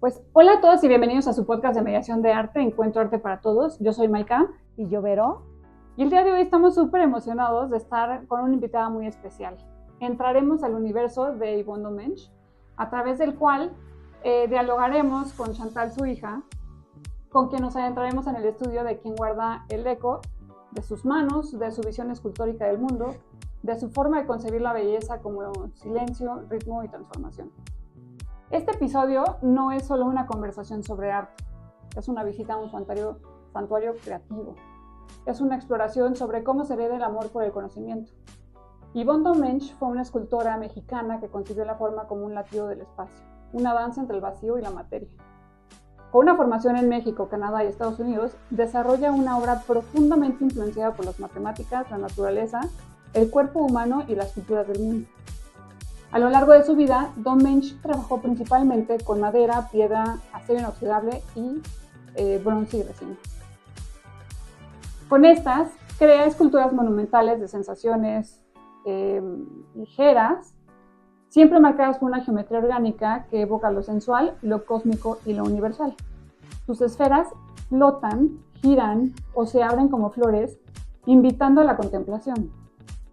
Pues hola a todos y bienvenidos a su podcast de mediación de arte, Encuentro Arte para Todos. Yo soy Maika. Y yo, Vero. Y el día de hoy estamos súper emocionados de estar con una invitada muy especial. Entraremos al universo de Yvonne Domenech, a través del cual dialogaremos con Chantal, su hija, con quien nos adentraremos en el estudio de quien guarda el eco de sus manos, de su visión escultórica del mundo, de su forma de concebir la belleza como silencio, ritmo y transformación. Este episodio no es solo una conversación sobre arte, es una visita a un santuario creativo. Es una exploración sobre cómo se hereda el amor por el conocimiento. Yvonne Domenech fue una escultora mexicana que concibió la forma como un latido del espacio, una danza entre el vacío y la materia. Con una formación en México, Canadá y Estados Unidos, desarrolla una obra profundamente influenciada por las matemáticas, la naturaleza, el cuerpo humano y las culturas del mundo. A lo largo de su vida, Domenech trabajó principalmente con madera, piedra, acero inoxidable y bronce y resina. Con estas, crea esculturas monumentales de sensaciones ligeras, siempre marcadas por una geometría orgánica que evoca lo sensual, lo cósmico y lo universal. Sus esferas flotan, giran o se abren como flores, invitando a la contemplación.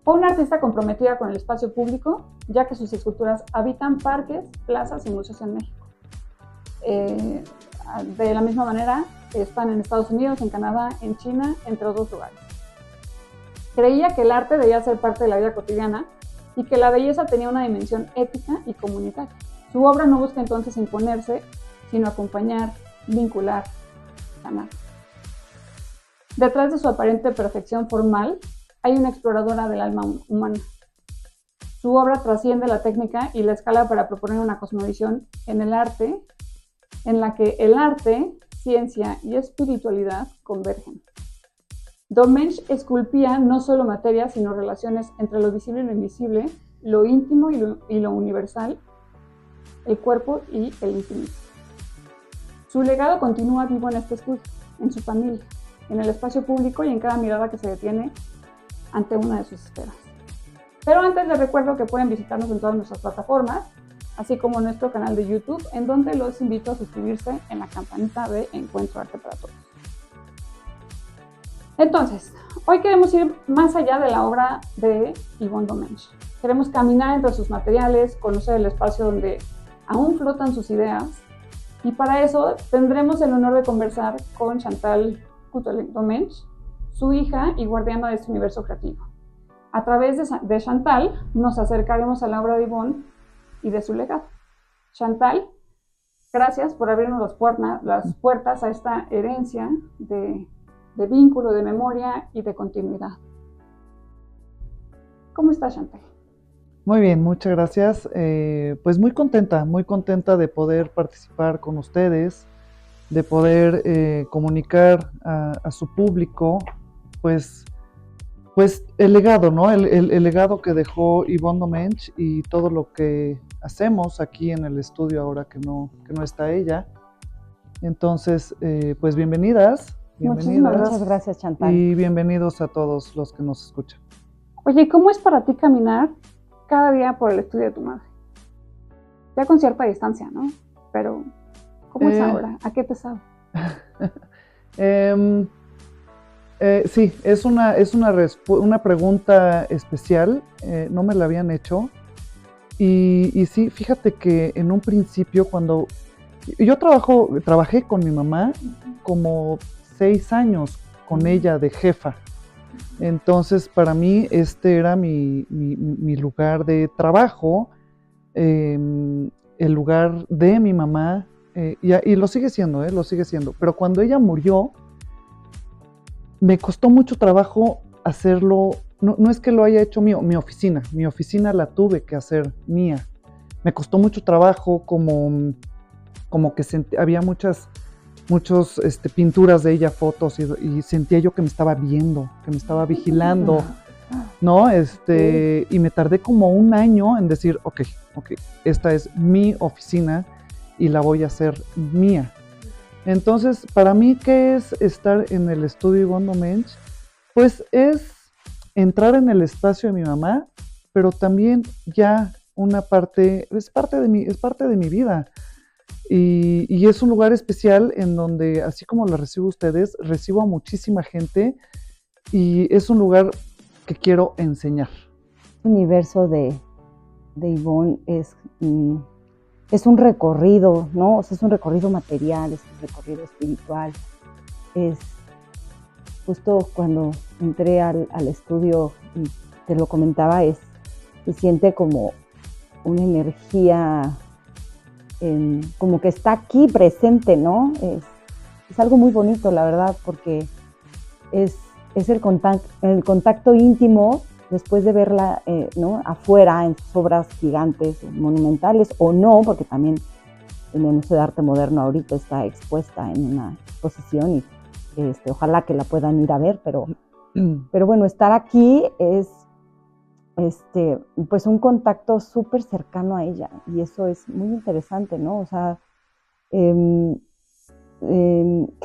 Fue una artista comprometida con el espacio público, ya que sus esculturas habitan parques, plazas y museos en México. De la misma manera, están en Estados Unidos, en Canadá, en China, entre otros lugares. Creía que el arte debía ser parte de la vida cotidiana y que la belleza tenía una dimensión ética y comunitaria. Su obra no busca entonces imponerse, sino acompañar, vincular, sanar. Detrás de su aparente perfección formal, hay una exploradora del alma humana. Su obra trasciende la técnica y la escala para proponer una cosmovisión en el arte, en la que el arte, ciencia y espiritualidad convergen. Domenech esculpía no solo materia, sino relaciones entre lo visible y lo invisible, lo íntimo y lo universal, el cuerpo y el infinito. Su legado continúa vivo en este estudio, en su familia, en el espacio público y en cada mirada que se detiene ante una de sus esferas. Pero antes les recuerdo que pueden visitarnos en todas nuestras plataformas, así como nuestro canal de YouTube, en donde los invito a suscribirse en la campanita de Encuentro Arte para Todos. Entonces, hoy queremos ir más allá de la obra de Yvonne Domenech. Queremos caminar entre sus materiales, conocer el espacio donde aún flotan sus ideas, y para eso tendremos el honor de conversar con Chantal Domenech, su hija y guardiana de este universo creativo. A través de Chantal nos acercaremos a la obra de Yvonne y de su legado. Chantal, gracias por abrirnos las puertas a esta herencia de vínculo, de memoria y de continuidad. ¿Cómo estás, Chantal? Muy bien, muchas gracias. Pues muy contenta de poder participar con ustedes, de poder comunicar a su público, pues el legado, ¿no? El legado que dejó Yvonne Domenech y todo lo que hacemos aquí en el estudio ahora que no está ella. Entonces, pues bienvenidas. Muchas gracias, Chantal. Y bienvenidos a todos los que nos escuchan. Oye, ¿cómo es para ti caminar cada día por el estudio de tu madre? Ya con cierta distancia, ¿no? Pero, ¿cómo es ahora? ¿A qué te sabe? Sí, es una pregunta especial, no me la habían hecho. Y sí, fíjate que en un principio cuando yo trabajé con mi mamá como 6 años con ella de jefa. Entonces para mí este era mi lugar de trabajo, el lugar de mi mamá, y lo sigue siendo, pero cuando ella murió, me costó mucho trabajo hacerlo. No es que lo haya hecho mío, mi oficina la tuve que hacer mía. Me costó mucho trabajo, como que había muchas pinturas de ella, fotos, y sentía yo que me estaba viendo, que me estaba vigilando, ¿no? Y me tardé como 1 año en decir, ok, esta es mi oficina y la voy a hacer mía. Entonces, para mí, ¿qué es estar en el estudio Yvonne Domenech? Pues es entrar en el espacio de mi mamá, pero también ya es parte de mi vida. Y es un lugar especial en donde, así como la recibo a ustedes, recibo a muchísima gente y es un lugar que quiero enseñar. El universo de Ivonne es un recorrido, ¿no? O sea, es un recorrido material, es un recorrido espiritual. Es justo cuando entré al estudio, y te lo comentaba, se siente como una energía como que está aquí presente, ¿no? Es algo muy bonito, la verdad, porque es el contacto íntimo después de verla, ¿no? Afuera en sus obras gigantes, monumentales, o no, porque también en el Museo de Arte Moderno ahorita está expuesta en una exposición y ojalá que la puedan ir a ver, pero bueno, estar aquí es pues un contacto súper cercano a ella y eso es muy interesante, ¿no? O sea, ¿qué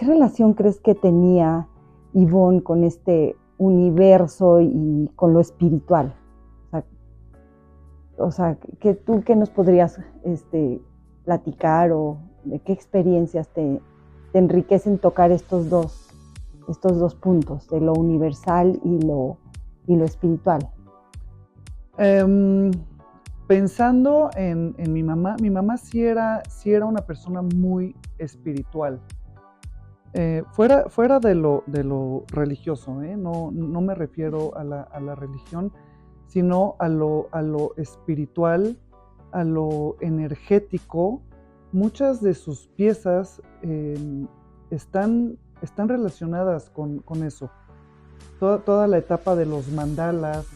relación crees que tenía Ivonne con este universo y con lo espiritual? O sea, ¿qué nos podrías platicar o de qué experiencias te enriquecen tocar estos dos puntos, de lo universal y lo espiritual? Pensando en mi mamá sí era una persona muy espiritual. Fuera de lo religioso, no me refiero a la religión, sino a lo espiritual, a lo energético. Muchas de sus piezas están relacionadas con eso. Toda la etapa de los mandalas,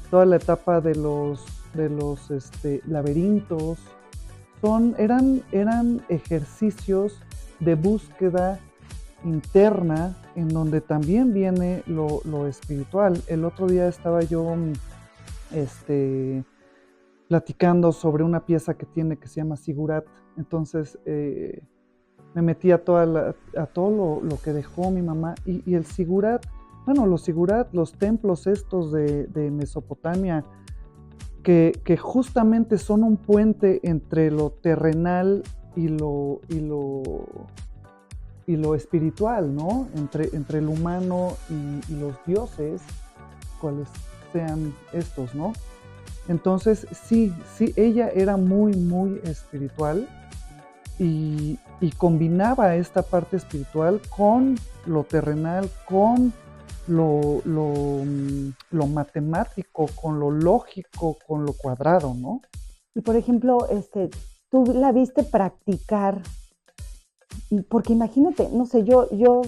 toda la etapa de los laberintos, eran ejercicios de búsqueda interna en donde también viene lo espiritual. El otro día estaba yo platicando sobre una pieza que tiene que se llama Sigurat. Entonces me metí a todo lo que dejó mi mamá y el Sigurat. Bueno, los Sigurat, los templos estos de Mesopotamia, que justamente son un puente entre lo terrenal y lo espiritual, ¿no? Entre el humano y los dioses, cuales sean estos, ¿no? Entonces, sí, ella era muy, muy espiritual y combinaba esta parte espiritual con lo terrenal, con lo matemático, con lo lógico, con lo cuadrado, ¿no? Y por ejemplo, tú la viste practicar, porque imagínate, no sé, yo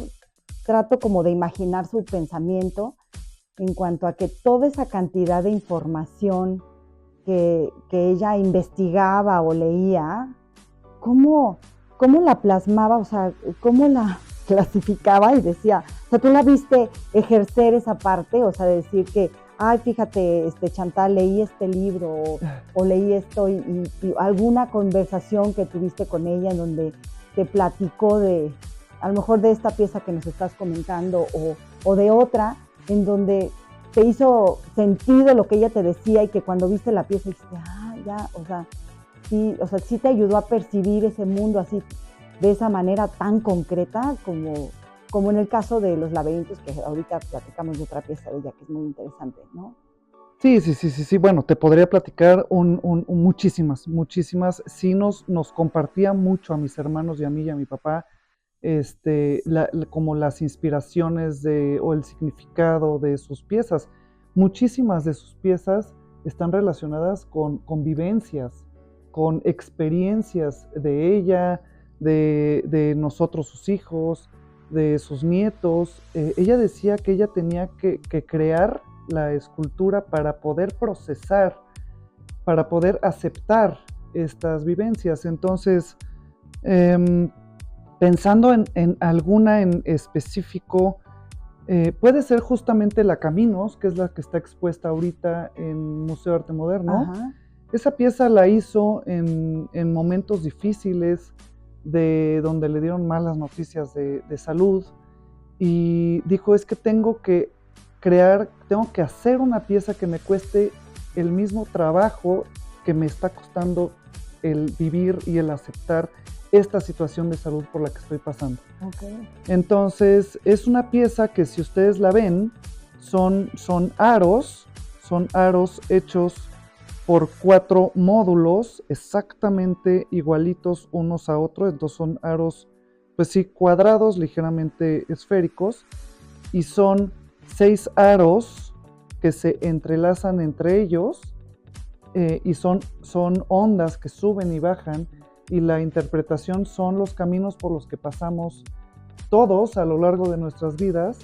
trato como de imaginar su pensamiento en cuanto a que toda esa cantidad de información que ella investigaba o leía, ¿cómo la plasmaba? O sea, ¿cómo la clasificaba? Y decía, o sea, tú la viste ejercer esa parte, o sea, decir que, ay, fíjate, Chantal, leí este libro o leí esto y alguna conversación que tuviste con ella en donde te platicó de, a lo mejor de esta pieza que nos estás comentando o de otra, en donde te hizo sentido lo que ella te decía y que cuando viste la pieza dijiste, ya, o sea, sí te ayudó a percibir ese mundo así, de esa manera tan concreta como en el caso de los laberintos, que ahorita platicamos de otra pieza de ella que es muy interesante, ¿no? Sí. Bueno, te podría platicar muchísimas. Sí nos compartía mucho a mis hermanos y a mí y a mi papá, como las inspiraciones o el significado de sus piezas. Muchísimas de sus piezas están relacionadas con vivencias, con experiencias de ella, de nosotros sus hijos, de sus nietos. Ella decía que ella tenía que crear la escultura para poder procesar, para poder aceptar estas vivencias. Entonces, pensando en alguna en específico, puede ser justamente la Caminos, que es la que está expuesta ahorita en Museo de Arte Moderno. Ajá. Esa pieza la hizo en momentos difíciles, donde le dieron malas noticias de salud, y dijo, es que tengo que hacer una pieza que me cueste el mismo trabajo que me está costando el vivir y el aceptar esta situación de salud por la que estoy pasando. Okay. Entonces, es una pieza que si ustedes la ven, son aros hechos por 4 módulos exactamente igualitos unos a otros. Entonces son aros, pues sí, cuadrados, ligeramente esféricos, y son 6 aros que se entrelazan entre ellos, y son ondas que suben y bajan, y la interpretación son los caminos por los que pasamos todos a lo largo de nuestras vidas,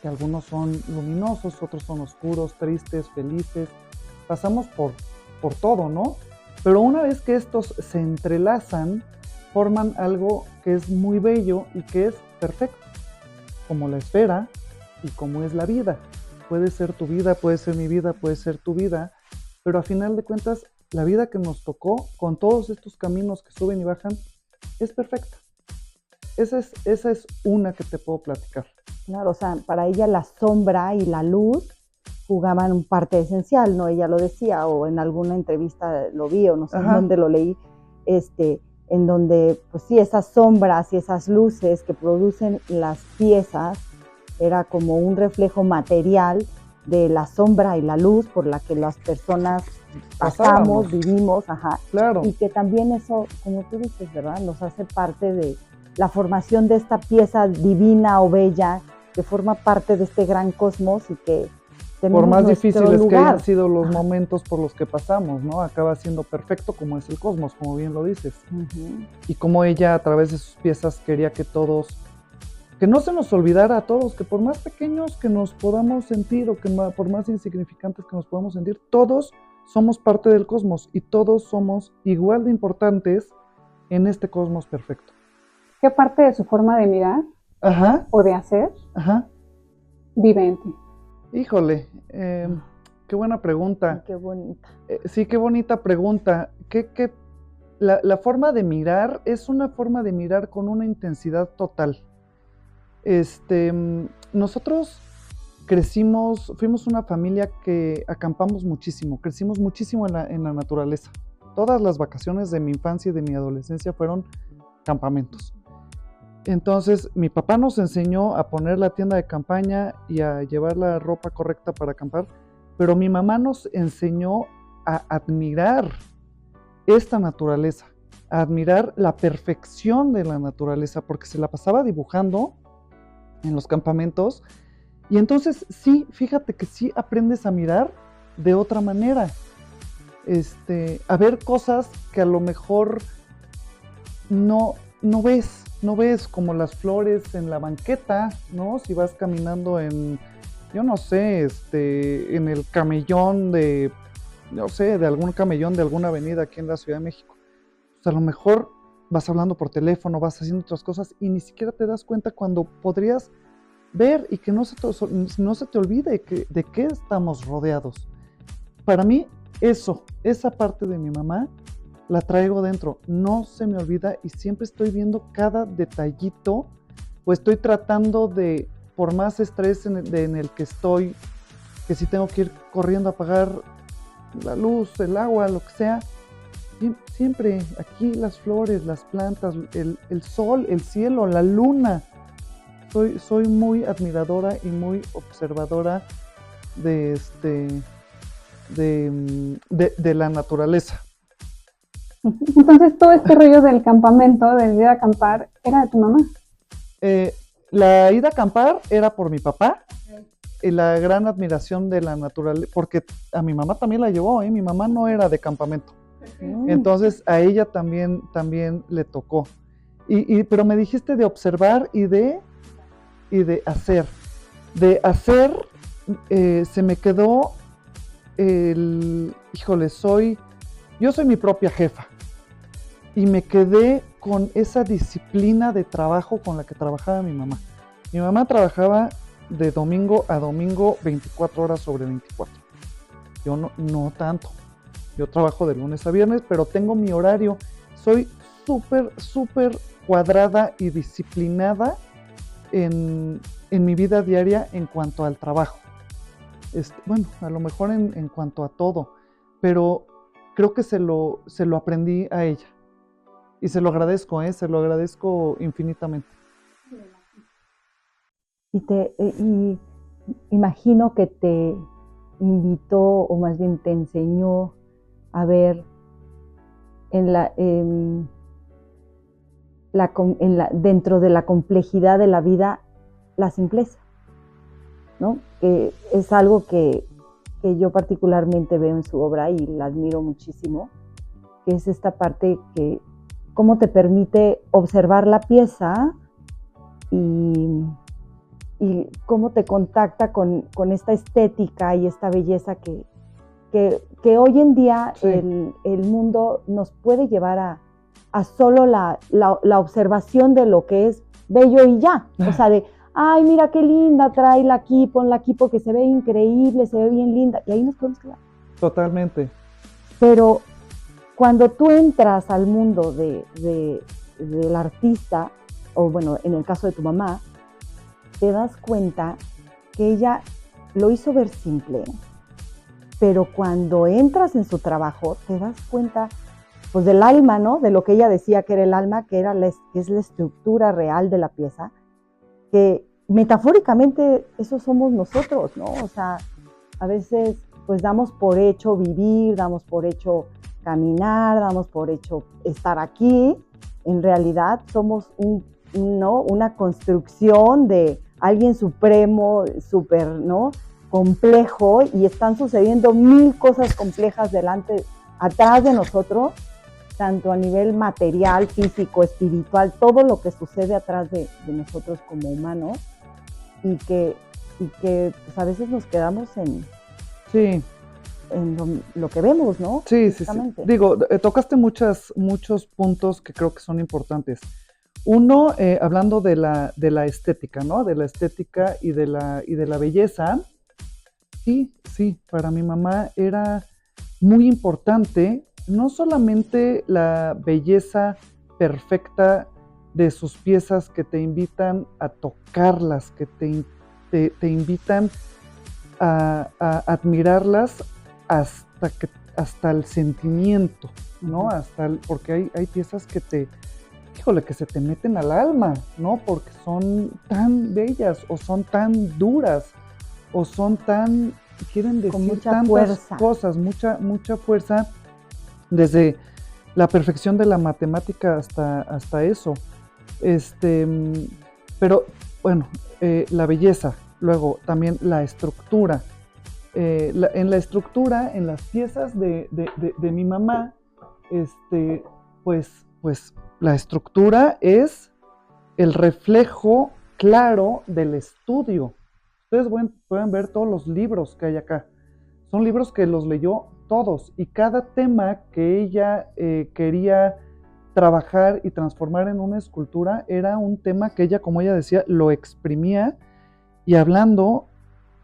que algunos son luminosos, otros son oscuros, tristes, felices. Pasamos por todo, ¿no? Pero una vez que estos se entrelazan, forman algo que es muy bello y que es perfecto, como la esfera y como es la vida. Puede ser tu vida, puede ser mi vida, puede ser tu vida, pero a final de cuentas, la vida que nos tocó, con todos estos caminos que suben y bajan, es perfecta. Esa es una que te puedo platicar. Claro, o sea, para ella la sombra y la luz jugaban un parte esencial, ¿no? Ella lo decía, o en alguna entrevista lo vi, o no sé en dónde lo leí, en donde, pues sí, esas sombras y esas luces que producen las piezas, era como un reflejo material de la sombra y la luz por la que las personas pasamos, vivimos, Claro. Y que también eso, como tú dices, ¿verdad?, nos hace parte de la formación de esta pieza divina o bella que forma parte de este gran cosmos y que por más difíciles lugar. que hayan sido los momentos por los que pasamos, ¿no? Acaba siendo perfecto como es el cosmos, como bien lo dices. Y como ella a través de sus piezas quería que todos, que no se nos olvidara a todos, que por más pequeños que nos podamos sentir o que por más insignificantes que nos podamos sentir, todos somos parte del cosmos y todos somos igual de importantes en este cosmos perfecto. ¿Qué parte de su forma de mirar o de hacer vive en ti? Híjole, qué buena pregunta. Qué bonita. Sí, qué bonita pregunta. La forma de mirar es una forma de mirar con una intensidad total. Nosotros fuimos una familia que acampamos muchísimo, crecimos muchísimo en la naturaleza. Todas las vacaciones de mi infancia y de mi adolescencia fueron campamentos. Entonces, mi papá nos enseñó a poner la tienda de campaña y a llevar la ropa correcta para acampar, pero mi mamá nos enseñó a admirar esta naturaleza, a admirar la perfección de la naturaleza, porque se la pasaba dibujando en los campamentos. Y entonces, sí, fíjate que sí aprendes a mirar de otra manera, a ver cosas que a lo mejor no ves, como las flores en la banqueta, ¿no? Si vas caminando en, yo no sé, en el camellón de algún camellón de alguna avenida aquí en la Ciudad de México. Pues a lo mejor vas hablando por teléfono, vas haciendo otras cosas y ni siquiera te das cuenta cuando podrías ver y que no se te olvide de qué estamos rodeados. Para mí, esa parte de mi mamá, la traigo dentro, no se me olvida y siempre estoy viendo cada detallito, o estoy tratando de, por más estrés en el que estoy, que si tengo que ir corriendo a apagar la luz, el agua, lo que sea, siempre aquí las flores, las plantas, el sol, el cielo, la luna. Soy muy admiradora y muy observadora de la naturaleza. Entonces, todo este rollo del campamento, de ir a acampar, ¿era de tu mamá? La ida a acampar era por mi papá, y la gran admiración de la naturaleza, porque a mi mamá también la llevó, mi mamá no era de campamento. Entonces, a ella también le tocó. Pero me dijiste de observar y de hacer. De hacer, se me quedó yo soy mi propia jefa. Y me quedé con esa disciplina de trabajo con la que trabajaba mi mamá. Mi mamá trabajaba de domingo a domingo 24 horas sobre 24. Yo no tanto. Yo trabajo de lunes a viernes, pero tengo mi horario. Soy súper cuadrada y disciplinada en mi vida diaria en cuanto al trabajo. Bueno, a lo mejor en cuanto a todo, pero creo que se lo aprendí a ella. Y se lo agradezco infinitamente. Y imagino que te invitó, o más bien te enseñó a ver dentro de la complejidad de la vida, la simpleza, ¿no? Que es algo que yo particularmente veo en su obra y la admiro muchísimo, que es esta parte que cómo te permite observar la pieza y cómo te contacta con esta estética y esta belleza que hoy en día Sí. el mundo nos puede llevar a solo la observación de lo que es bello y ya. O sea, de, ay, mira qué linda, tráela aquí, ponla aquí porque se ve increíble, se ve bien linda. Y ahí nos podemos quedar. Totalmente. Pero cuando tú entras al mundo del artista, o bueno, en el caso de tu mamá, te das cuenta que ella lo hizo ver simple, pero cuando entras en su trabajo, te das cuenta pues del alma, ¿no? De lo que ella decía que era el alma, que es la estructura real de la pieza, que metafóricamente eso somos nosotros, ¿no? O sea, a veces pues damos por hecho vivir, damos por hecho caminar, damos por hecho estar aquí. En realidad somos una construcción de alguien supremo, súper, ¿no? Complejo, y están sucediendo 1000 cosas complejas atrás de nosotros, tanto a nivel material, físico, espiritual, todo lo que sucede atrás de nosotros como humanos, y que pues a veces nos quedamos en lo que vemos, ¿no? Sí. Digo, tocaste muchos puntos que creo que son importantes. Uno, hablando de la estética, ¿no? De la estética y de la belleza. Sí, para mi mamá era muy importante no solamente la belleza perfecta de sus piezas que te invitan a tocarlas, que te invitan a admirarlas hasta el sentimiento, ¿no? Porque hay piezas que que se te meten al alma, ¿no? Porque son tan bellas o son tan duras o quieren decir tantas fuerza. Cosas, mucha fuerza, desde la perfección de la matemática hasta eso. Pero bueno, la belleza, luego también la estructura. En la estructura, en las piezas de mi mamá, pues la estructura es el reflejo claro del estudio. Ustedes pueden ver todos los libros que hay acá. Son libros que los leyó todos, y cada tema que ella quería trabajar y transformar en una escultura era un tema que ella, como ella decía, lo exprimía, y hablando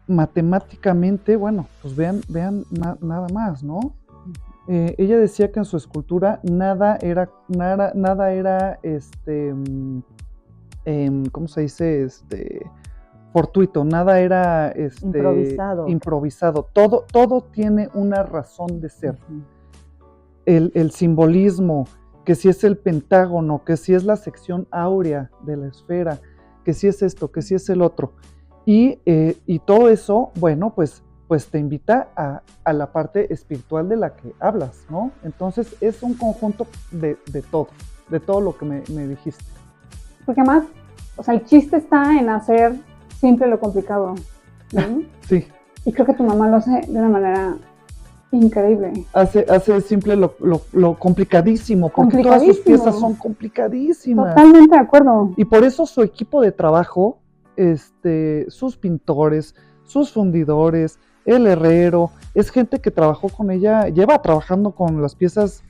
matemáticamente, bueno, pues vean nada más, ¿no? Ella decía que en su escultura nada era ¿cómo se dice? Fortuito, nada era improvisado. Todo tiene una razón de ser. Uh-huh. El simbolismo, que si es el pentágono, que si es la sección áurea de la esfera, que si es esto, que si es el otro. Y todo eso, bueno, pues te invita a la parte espiritual de la que hablas, ¿no? Entonces es un conjunto de todo lo que me dijiste. Porque además, o sea, el chiste está en hacer simple lo complicado, ¿no? Sí. Y creo que tu mamá lo hace de una manera increíble. Hace simple lo complicadísimo, porque todas sus piezas son complicadísimas. Totalmente de acuerdo. Y por eso su equipo de trabajo, sus pintores, sus fundidores, el herrero, es gente que trabajó con ella, lleva trabajando con las piezas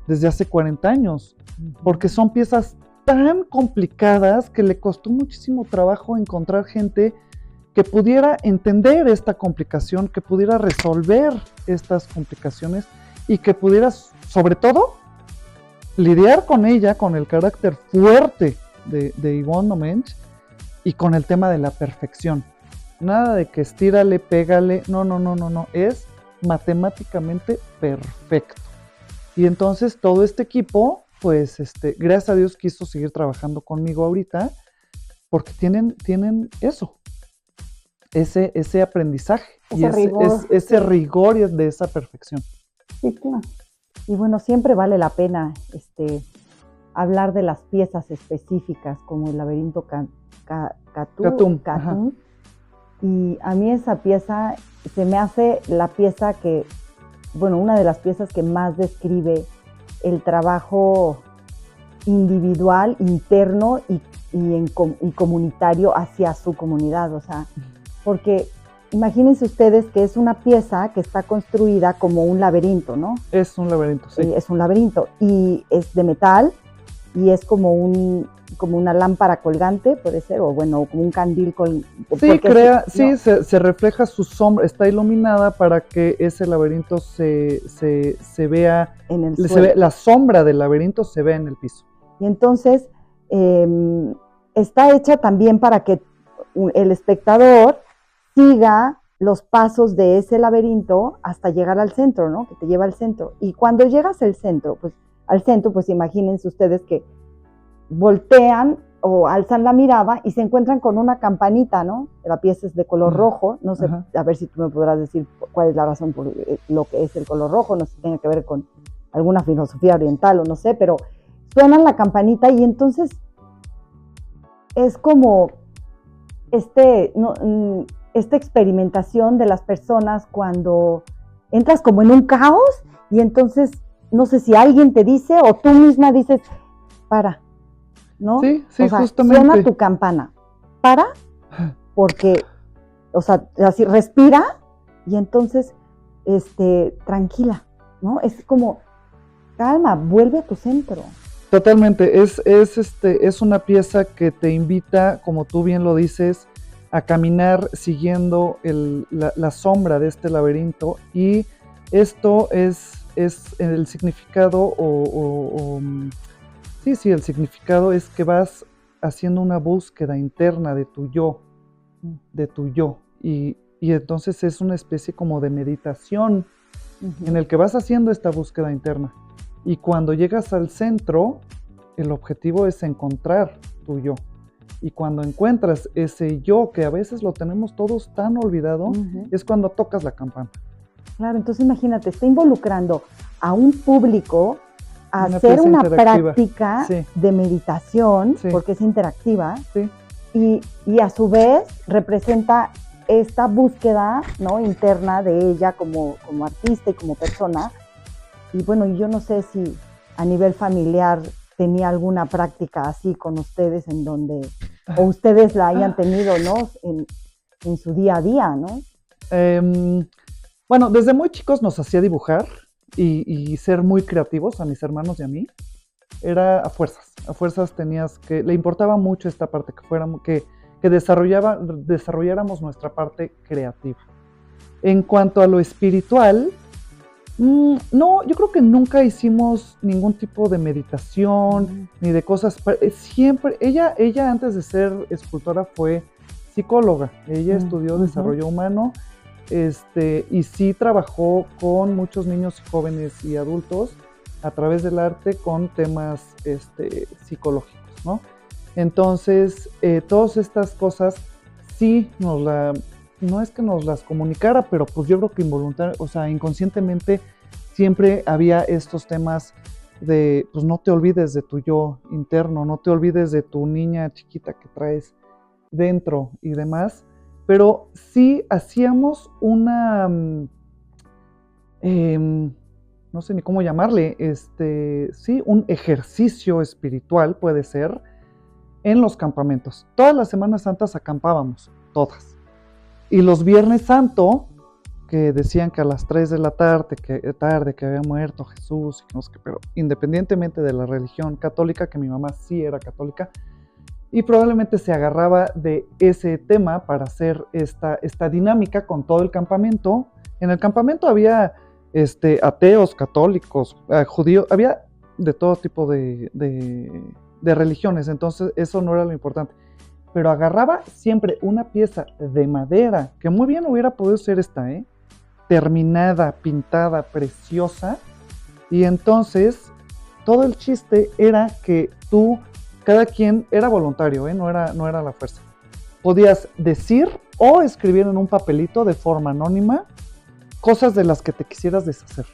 desde hace 40 años, porque son piezas tan complicadas que le costó muchísimo trabajo encontrar gente que pudiera entender esta complicación, que pudiera resolver estas complicaciones y que pudiera, sobre todo, lidiar con ella, con el carácter fuerte de Yvonne Domenech y con el tema de la perfección. Nada de que estírale, pégale, no, es matemáticamente perfecto. Y entonces todo este equipo pues, gracias a Dios quiso seguir trabajando conmigo ahorita, porque tienen eso, ese aprendizaje, y ese rigor de esa perfección. Sí, claro. Y bueno, siempre vale la pena hablar de las piezas específicas, como el laberinto Catum. Y a mí esa pieza se me hace la pieza que, bueno, una de las piezas que más describe el trabajo individual, interno y comunitario hacia su comunidad. O sea, porque imagínense ustedes que es una pieza que está construida como un laberinto, ¿no? Es un laberinto, sí. Es un laberinto y es de metal y es como una lámpara colgante, puede ser, o bueno, como un candil. Sí, se refleja su sombra, está iluminada para que ese laberinto se vea, en el suelo. La sombra del laberinto se vea en el piso. Y entonces está hecha también para que el espectador siga los pasos de ese laberinto hasta llegar al centro, ¿no? Que te lleva al centro. Y cuando llegas al centro, pues imagínense ustedes que voltean o alzan la mirada y se encuentran con una campanita, ¿no? La pieza es de color rojo, no sé, a ver si tú me podrás decir cuál es la razón por lo que es el color rojo, no sé si tiene que ver con alguna filosofía oriental o no sé, pero suenan la campanita y entonces es como esta experimentación de las personas cuando entras como en un caos y entonces no sé si alguien te dice o tú misma dices, para, ¿no? Sí, o sea, justamente. Suena tu campana, para, porque, o sea, así respira y entonces, tranquila, ¿no? Es como, calma, vuelve a tu centro. Totalmente, es una pieza que te invita, como tú bien lo dices, a caminar siguiendo la sombra de este laberinto, y esto es el significado sí, el significado es que vas haciendo una búsqueda interna de tu yo, y entonces es una especie como de meditación en el que vas haciendo esta búsqueda interna. Y cuando llegas al centro, el objetivo es encontrar tu yo. Y cuando encuentras ese yo, que a veces lo tenemos todos tan olvidado, es cuando tocas la campana. Claro, entonces imagínate, está involucrando a un público a hacer una práctica de meditación, porque es interactiva, y a su vez representa esta búsqueda, ¿no?, interna de ella como artista y como persona. Y bueno, yo no sé si a nivel familiar tenía alguna práctica así con ustedes en donde, o ustedes la hayan tenido, ¿no?, en su día a día, ¿no? Bueno, desde muy chicos nos hacía dibujar y ser muy creativos a mis hermanos y a mí. Era a fuerzas tenías que, le importaba mucho esta parte, que desarrolláramos nuestra parte creativa. En cuanto a lo espiritual, no, yo creo que nunca hicimos ningún tipo de meditación ni de cosas. Siempre, ella antes de ser escultora fue psicóloga. Ella estudió desarrollo humano, y sí trabajó con muchos niños, jóvenes y adultos a través del arte con temas psicológicos, ¿no? Entonces, todas estas cosas sí no es que nos las comunicara, pero pues yo creo que inconscientemente siempre había estos temas de, pues no te olvides de tu yo interno, no te olvides de tu niña chiquita que traes dentro y demás, pero sí hacíamos no sé ni cómo llamarle, sí, un ejercicio espiritual puede ser en los campamentos. Todas las Semanas Santas acampábamos, todas. Y los Viernes Santo, que decían que a las 3 de la tarde que había muerto Jesús, y no sé qué, pero independientemente de la religión católica, que mi mamá sí era católica, y probablemente se agarraba de ese tema para hacer esta dinámica con todo el campamento. En el campamento había ateos, católicos, judíos, había de todo tipo de religiones, entonces eso no era lo importante. Pero agarraba siempre una pieza de madera, que muy bien hubiera podido ser esta, terminada, pintada, preciosa, y entonces todo el chiste era que cada quien era voluntario, no era la fuerza. Podías decir o escribir en un papelito de forma anónima cosas de las que te quisieras deshacer.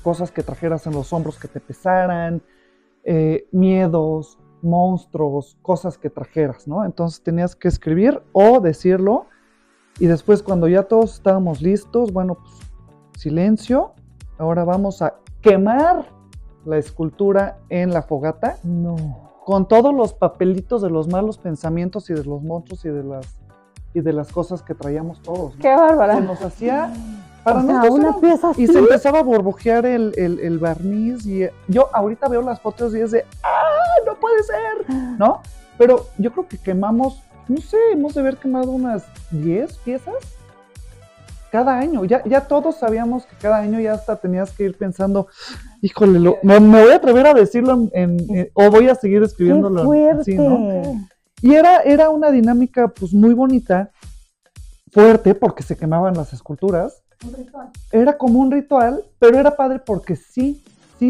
Cosas que trajeras en los hombros que te pesaran, miedos, monstruos, cosas que trajeras, ¿no? Entonces tenías que escribir o decirlo, y después cuando ya todos estábamos listos, bueno, pues silencio, ahora vamos a quemar la escultura en la fogata. No. Con todos los papelitos de los malos pensamientos y de los monstruos y de las cosas que traíamos todos, ¿no? ¡Qué bárbara! Se nos hacía para O sea, nosotros una pieza así. y se empezaba a burbujear el barniz, y yo ahorita veo las fotos y es de ¡ah, no puede ser! ¿No? Pero yo creo que quemamos, no sé, hemos de haber quemado unas 10 piezas cada año. Ya todos sabíamos que cada año ya hasta tenías que ir pensando, híjole, me voy a atrever a decirlo o voy a seguir escribiéndolo. ¡Qué fuerte! Así, ¿no? Y era una dinámica pues muy bonita, fuerte, porque se quemaban las esculturas. Un ritual. Era como un ritual, pero era padre porque sí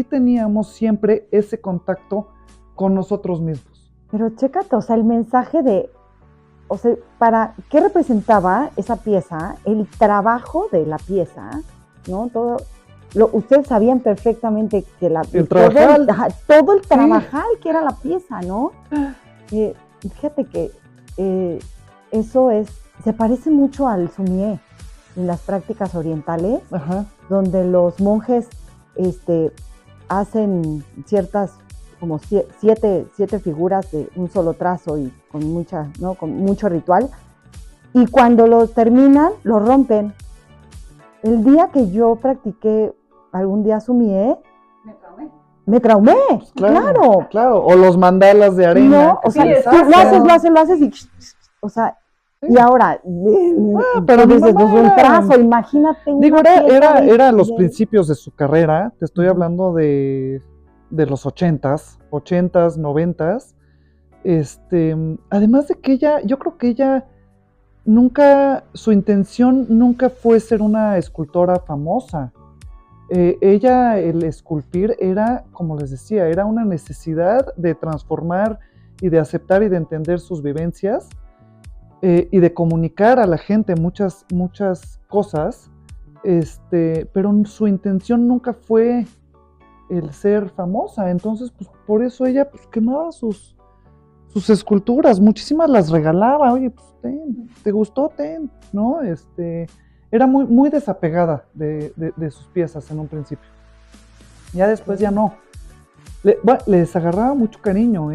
teníamos siempre ese contacto con nosotros mismos. Pero chécate, o sea, el mensaje de, o sea, ¿qué representaba esa pieza? El trabajo de la pieza, ¿no? Ustedes sabían perfectamente que todo el trabajal que era la pieza, ¿no? Fíjate que eso se parece mucho al sumié en las prácticas orientales, Ajá. donde los monjes hacen ciertas, como 7 figuras de un solo trazo y con mucho ritual, y cuando lo terminan, lo rompen. El día que yo practiqué algún día sumié, me traumé, Claro, o los mandalas de arena. No, o sea, tú lo haces y, o sea, sí. Y ahora, pero dices, pues un trazo, imagínate. Digo, era los principios de su carrera, te estoy hablando de los 80s, 90s. Además de que yo creo que ella su intención nunca fue ser una escultora famosa. Ella, el esculpir era, como les decía, era una necesidad de transformar y de aceptar y de entender sus vivencias, y de comunicar a la gente muchas cosas, pero su intención nunca fue el ser famosa. Entonces, pues por eso ella pues quemaba sus esculturas, muchísimas las regalaba. Oye, pues ¿te gustó? ¿No? Era muy, muy desapegada de sus piezas en un principio. Ya después ya no. Les agarraba mucho cariño,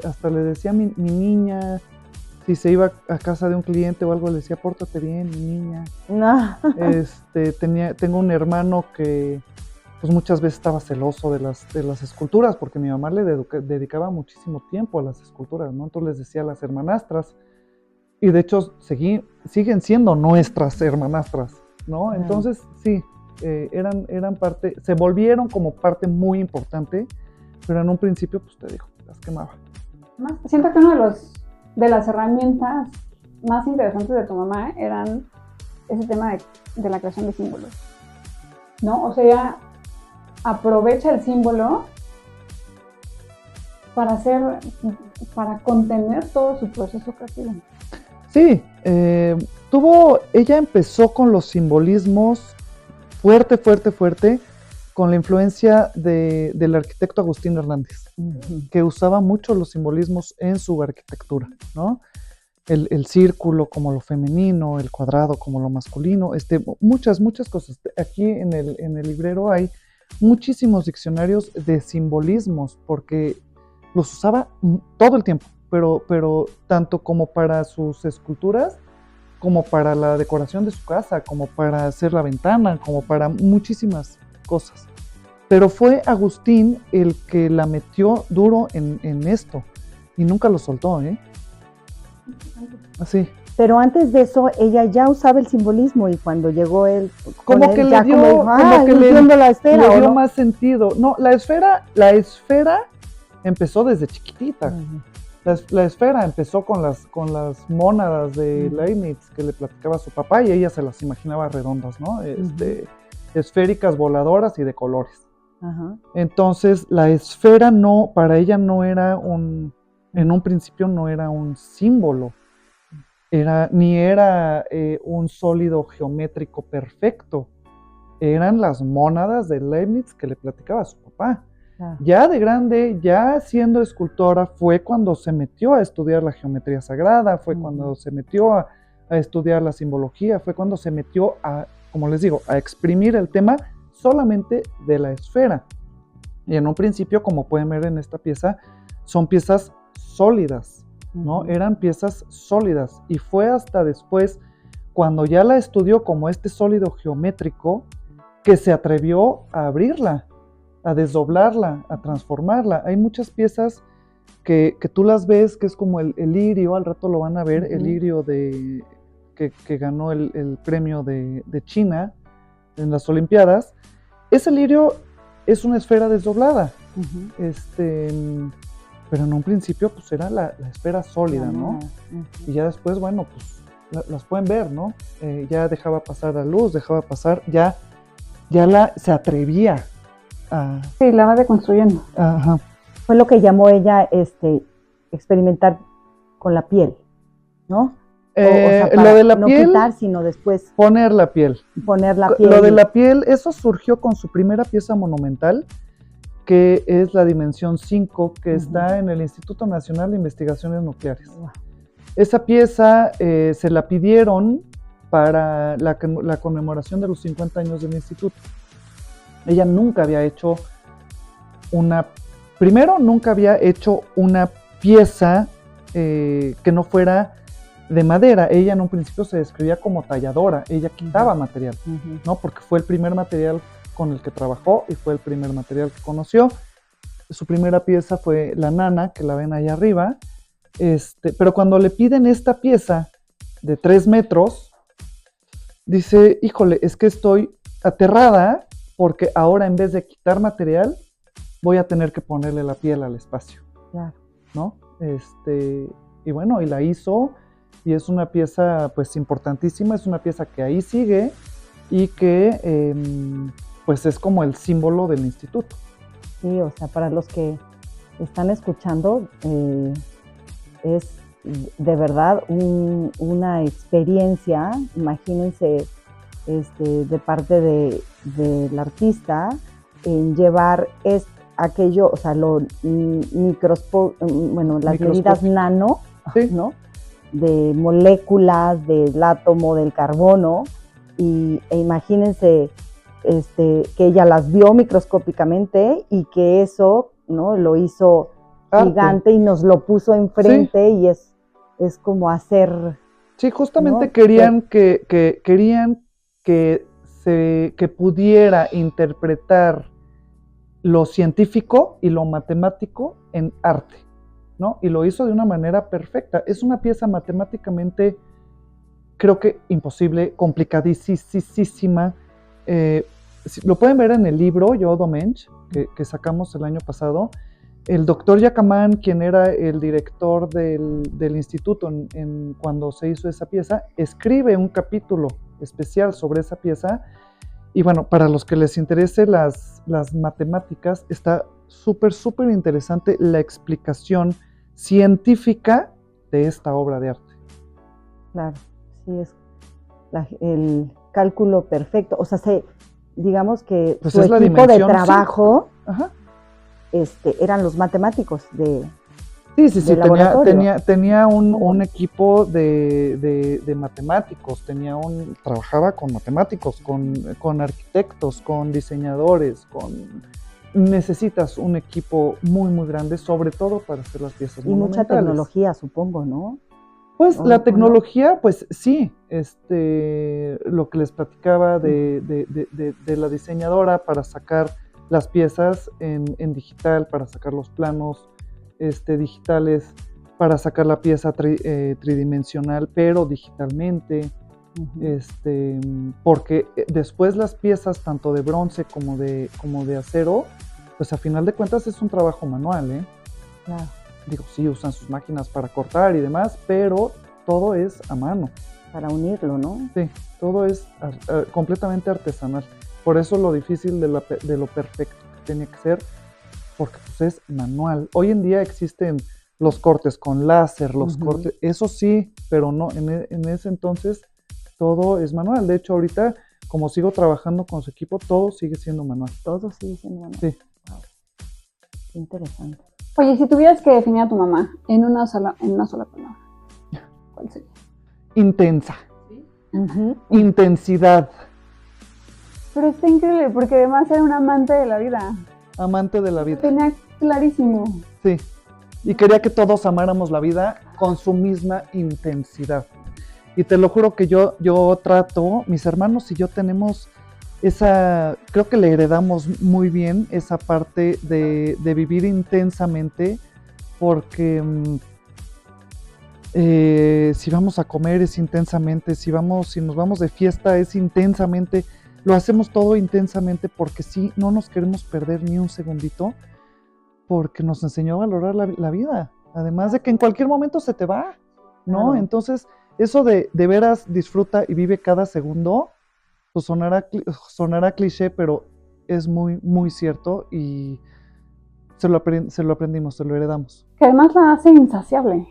hasta le decía mi niña, si se iba a casa de un cliente o algo, le decía, pórtate bien, mi niña. No. Tengo un hermano que pues muchas veces estaba celoso de las esculturas, porque mi mamá le dedicaba muchísimo tiempo a las esculturas, ¿no? Entonces les decía a las hermanastras, y de hecho siguen siendo nuestras hermanastras, ¿no? Entonces sí, eran parte, se volvieron como parte muy importante, pero en un principio, pues te digo, las quemaba. Siento que uno de las herramientas más interesantes de tu mamá eran ese tema de la creación de símbolos, ¿no? O sea, ella aprovecha el símbolo para contener todo su proceso creativo. Sí, ella empezó con los simbolismos fuerte, con la influencia del arquitecto Agustín Hernández, que usaba mucho los simbolismos en su arquitectura, ¿no? El círculo como lo femenino, el cuadrado como lo masculino, muchas cosas. Aquí en el librero hay muchísimos diccionarios de simbolismos, porque los usaba todo el tiempo, pero tanto como para sus esculturas, como para la decoración de su casa, como para hacer la ventana, como para muchísimas cosas. Pero fue Agustín el que la metió duro en esto, y nunca lo soltó, Así. Pero antes de eso, ella ya usaba el simbolismo, y cuando llegó él, como que le dio más sentido. No, la esfera empezó desde chiquitita. La esfera empezó con las mónadas de Leibniz que le platicaba a su papá, y ella se las imaginaba redondas, ¿no? Esféricas, voladoras y de colores, Ajá. Entonces, la esfera no, para ella no era en un principio no era un símbolo, ni era un sólido geométrico perfecto, eran las mónadas de Leibniz que le platicaba a su papá. Claro. Ya de grande, ya siendo escultora, fue cuando se metió a estudiar la geometría sagrada, fue cuando se metió a estudiar la simbología, fue cuando se metió a, como les digo, a exprimir el tema solamente de la esfera. Y en un principio, como pueden ver en esta pieza, son piezas sólidas, ¿no? Eran piezas sólidas. Y fue hasta después, cuando ya la estudió como este sólido geométrico, que se atrevió a abrirla, a desdoblarla, a transformarla. Hay muchas piezas que tú las ves, que es como el lirio, al rato lo van a ver, el lirio que ganó el premio de China en las Olimpiadas. Ese lirio es una esfera desdoblada, pero en un principio pues era la esfera sólida, ¿no? Y ya después, bueno, pues las pueden ver, ¿no? Ya dejaba pasar la luz, dejaba pasar, ya se atrevía a... Sí, la va deconstruyendo. Ajá. Fue lo que llamó ella experimentar con la piel, ¿no? O sea, para lo de la no piel, quitar, sino después poner la piel. poner la piel. Lo de la piel, eso surgió con su primera pieza monumental, que es la Dimensión 5, que está en el Instituto Nacional de Investigaciones Nucleares. Esa pieza se la pidieron para la conmemoración de los 50 años del instituto. Ella nunca había hecho nunca había hecho una pieza que no fuera de madera. Ella en un principio se describía como talladora, ella quitaba material, ¿no? Porque fue el primer material con el que trabajó y fue el primer material que conoció. Su primera pieza fue la nana, que la ven ahí arriba, pero cuando le piden esta pieza de 3 metros, dice, híjole, es que estoy aterrada porque ahora en vez de quitar material, voy a tener que ponerle la piel al espacio, Claro. ¿no? Y bueno, y la hizo, y es una pieza pues importantísima, es una pieza que ahí sigue y que pues es como el símbolo del instituto. Sí, o sea, para los que están escuchando, es de verdad una experiencia, imagínense, de parte del artista, en llevar aquello, o sea, las medidas nano, sí, ¿no? De moléculas, del átomo, del carbono, e imagínense que ella las vio microscópicamente y que eso, ¿no? Lo hizo gigante y nos lo puso enfrente, sí. Y es como hacer... Sí, justamente, ¿no? Querían que pudiera interpretar lo científico y lo matemático en arte, ¿no? Y lo hizo de una manera perfecta. Es una pieza matemáticamente, creo que imposible, complicadísima. Lo pueden ver en el libro Yo-Do-Mensch, que sacamos el año pasado. El doctor Yacamán, quien era el director del instituto cuando se hizo esa pieza, escribe un capítulo especial sobre esa pieza. Y bueno, para los que les interese las matemáticas, está súper interesante la explicación científica de esta obra de arte. Claro, sí, es el cálculo perfecto. O sea, digamos que pues su equipo de trabajo eran los matemáticos de... Sí, tenía un equipo de matemáticos, trabajaba con matemáticos, con arquitectos, con diseñadores, necesitas un equipo muy grande, sobre todo para hacer las piezas monumentales. Y mucha tecnología, supongo, ¿no? Pues la tecnología, pues sí, lo que les platicaba de la diseñadora para sacar las piezas en digital, para sacar los planos digitales, para sacar la pieza tridimensional, pero digitalmente, porque después las piezas, tanto de bronce como de acero, pues a final de cuentas es un trabajo manual, ¿eh? Claro. Digo, sí, usan sus máquinas para cortar y demás, pero todo es a mano. Para unirlo, ¿no? Sí, todo es completamente artesanal. Por eso lo difícil de lo perfecto. que tenía que ser, porque pues es manual. Hoy en día existen los cortes con láser, los cortes, eso sí, pero no, en ese entonces todo es manual. De hecho, ahorita, como sigo trabajando con su equipo, todo sigue siendo manual. Todo sigue siendo manual. Sí. Wow. Qué interesante. Oye, si tuvieras que definir a tu mamá en una sola palabra, ¿cuál sería? Intensa. Ujú. Intensidad. Pero está increíble, porque además era un amante de la vida. Amante de la vida. Tenía clarísimo. Sí. Y quería que todos amáramos la vida con su misma intensidad. Y te lo juro que yo trato, mis hermanos y yo tenemos esa, creo que le heredamos muy bien esa parte de vivir intensamente, porque si vamos a comer es intensamente, si nos vamos de fiesta es intensamente, lo hacemos todo intensamente porque sí, no nos queremos perder ni un segundito, porque nos enseñó a valorar la vida, además de que en cualquier momento se te va, ¿no? Claro. Entonces, eso de veras disfruta y vive cada segundo, pues sonará cliché, pero es muy, muy cierto y se lo aprendimos, se lo heredamos. Que además la hace insaciable,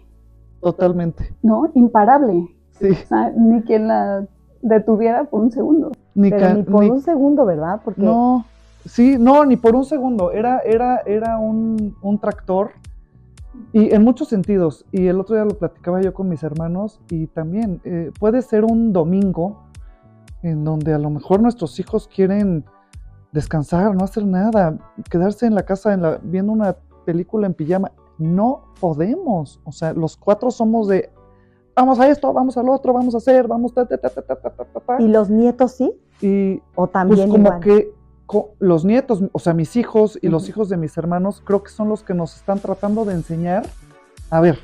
Totalmente. ¿no? Imparable. Sí. O sea, ni quien la detuviera por un segundo. Pero ni por un segundo, ¿verdad? Porque No, sí, no, ni por un segundo. Era un tractor y en muchos sentidos. Y el otro día lo platicaba yo con mis hermanos y también puede ser un domingo en donde a lo mejor nuestros hijos quieren descansar, no hacer nada, quedarse en la casa viendo una película en pijama. No podemos. O sea, los cuatro somos de vamos a esto, vamos al otro, vamos a hacer, vamos ta. ¿Y los nietos sí? Y ¿O también pues como igual? que los nietos, o sea, mis hijos y los hijos de mis hermanos, creo que son los que nos están tratando de enseñar. A ver,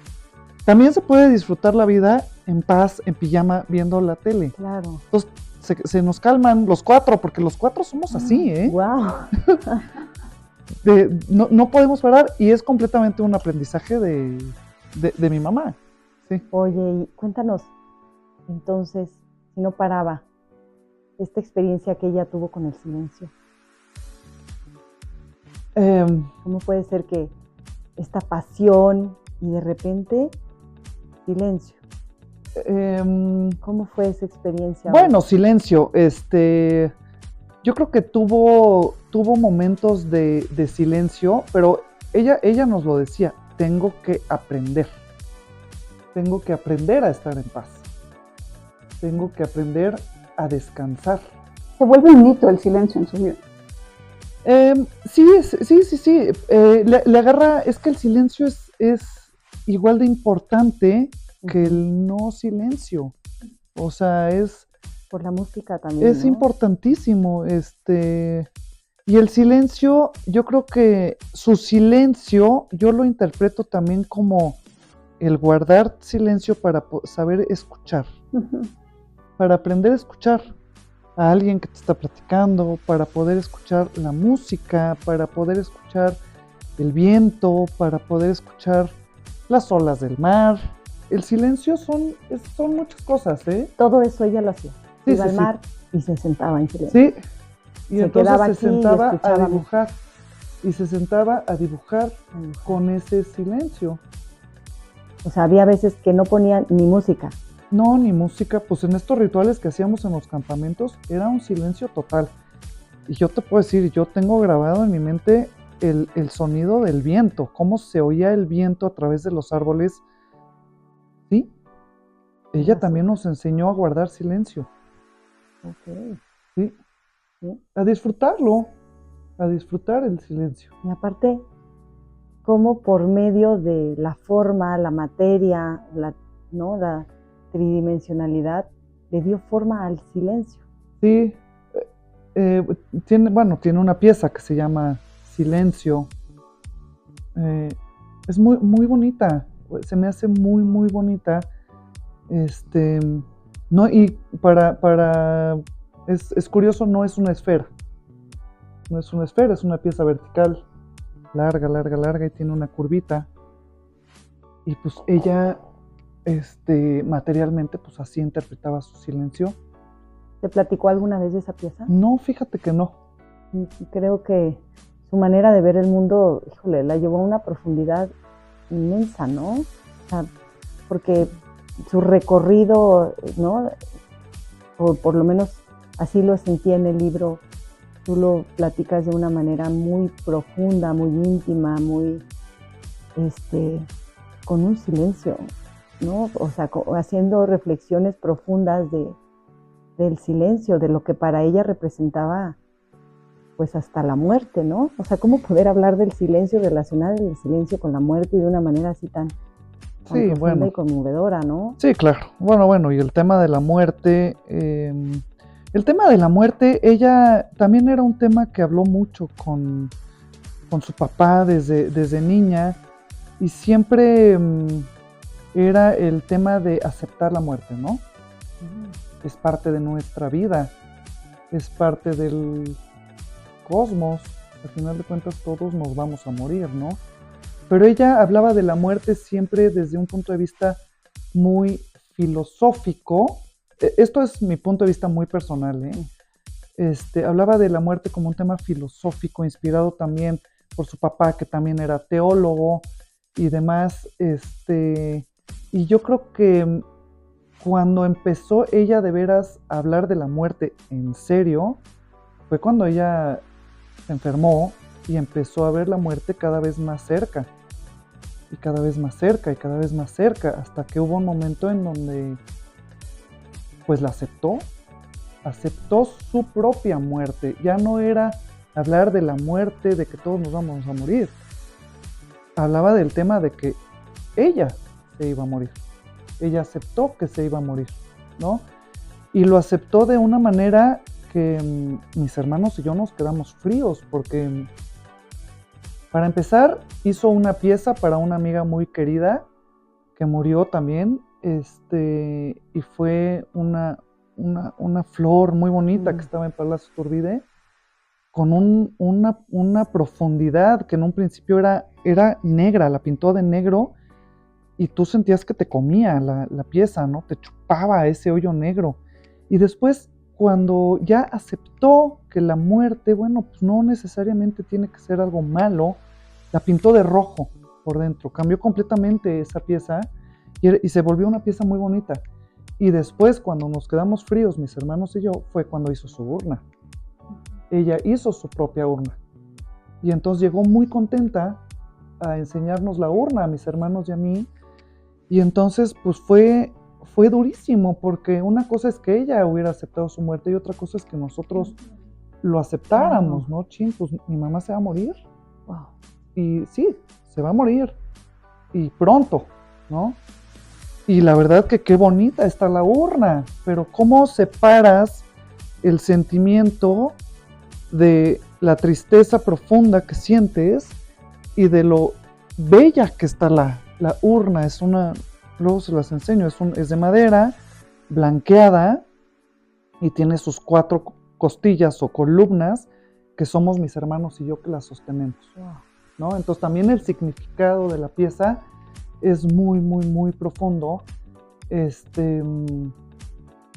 también se puede disfrutar la vida en paz, en pijama, viendo la tele. Claro. Entonces, se nos calman los cuatro, porque los cuatro somos así, ¿eh? Wow. No podemos parar y es completamente un aprendizaje de mi mamá. Sí. Oye, y cuéntanos, entonces, si no paraba, esta experiencia que ella tuvo con el silencio. ¿Cómo puede ser que esta pasión y de repente silencio? ¿Cómo fue esa experiencia? Bueno, silencio. Yo creo que tuvo momentos de silencio, pero ella nos lo decía, tengo que aprender a estar en paz, tengo que aprender a descansar. Se vuelve un mito el silencio en su vida. Sí. Le agarra, es que el silencio es igual de importante que el no silencio. O sea, por la música también. Es, ¿no?, importantísimo. Y el silencio, yo creo que su silencio, yo lo interpreto también como el guardar silencio para saber escuchar, para aprender a escuchar a alguien que te está platicando, para poder escuchar la música, para poder escuchar el viento, para poder escuchar las olas del mar. El silencio son muchas cosas, ¿eh? Todo eso ella lo hacía. Sí, Iba al mar y se sentaba en silencio. Sí, y entonces se sentaba a escuchaba dibujar. Y se sentaba a dibujar con ese silencio. O sea, había veces que no ponían ni música. No, ni música. Pues en estos rituales que hacíamos en los campamentos era un silencio total. Y yo te puedo decir, yo tengo grabado en mi mente el sonido del viento, cómo se oía el viento a través de los árboles. ¿Sí? Ella también nos enseñó a guardar silencio. Ok. ¿Sí? A disfrutarlo, a disfrutar el silencio. Y aparte, cómo por medio de la forma, la materia, la tridimensionalidad, le dio forma al silencio. Sí, tiene una pieza que se llama Silencio. Es muy, muy bonita, se me hace muy, muy bonita. No, y es curioso, no es una esfera. No es una esfera, es una pieza vertical, larga, y tiene una curvita. Y pues ella, materialmente, pues así interpretaba su silencio. ¿Te platicó alguna vez de esa pieza? No, fíjate que no. Creo que su manera de ver el mundo, híjole, la llevó a una profundidad inmensa, ¿no? O sea, porque su recorrido, ¿no? O por lo menos así lo sentí en el libro, tú lo platicas de una manera muy profunda, muy íntima, muy, con un silencio, ¿no? O sea, haciendo reflexiones profundas del silencio, de lo que para ella representaba, pues hasta la muerte, ¿no? O sea, cómo poder hablar del silencio, relacionar el silencio con la muerte y de una manera así tan Sí, profunda bueno. y conmovedora, ¿no? Sí, claro. Bueno, y el tema de la muerte, ella también era un tema que habló mucho con su papá desde niña y siempre era el tema de aceptar la muerte, ¿no? Es parte de nuestra vida, es parte del cosmos, al final de cuentas todos nos vamos a morir, ¿no? Pero ella hablaba de la muerte siempre desde un punto de vista muy filosófico. Esto es mi punto de vista muy personal, ¿eh? Hablaba de la muerte como un tema filosófico, inspirado también por su papá, que también era teólogo y demás. Y yo creo que cuando empezó ella de veras a hablar de la muerte en serio, fue cuando ella se enfermó y empezó a ver la muerte cada vez más cerca. Y cada vez más cerca, y cada vez más cerca, hasta que hubo un momento en donde pues la aceptó su propia muerte. Ya no era hablar de la muerte, de que todos nos vamos a morir. Hablaba del tema de que ella se iba a morir. Ella aceptó que se iba a morir, ¿no? Y lo aceptó de una manera que mis hermanos y yo nos quedamos fríos, porque para empezar hizo una pieza para una amiga muy querida que murió también, y fue una flor muy bonita que estaba en Palacio Iturbide, con una profundidad que en un principio era negra, la pintó de negro y tú sentías que te comía la pieza, ¿no? Te chupaba ese hoyo negro. Y después, cuando ya aceptó que la muerte, bueno, pues no necesariamente tiene que ser algo malo, la pintó de rojo por dentro, cambió completamente esa pieza y se volvió una pieza muy bonita. Y después, cuando nos quedamos fríos, mis hermanos y yo, fue cuando hizo su urna. Ella hizo su propia urna. Y entonces llegó muy contenta a enseñarnos la urna a mis hermanos y a mí. Y entonces, pues fue durísimo, porque una cosa es que ella hubiera aceptado su muerte y otra cosa es que nosotros lo aceptáramos, ¿no? Chin, pues mi mamá se va a morir. Wow. Y sí, se va a morir. Y pronto, ¿no? Y la verdad que qué bonita está la urna, pero ¿cómo separas el sentimiento de la tristeza profunda que sientes y de lo bella que está la urna? Es luego se las enseño, es de madera, blanqueada, y tiene sus 4 costillas o columnas, que somos mis hermanos y yo que la sostenemos, ¿no? Entonces también el significado de la pieza es muy, muy, muy profundo.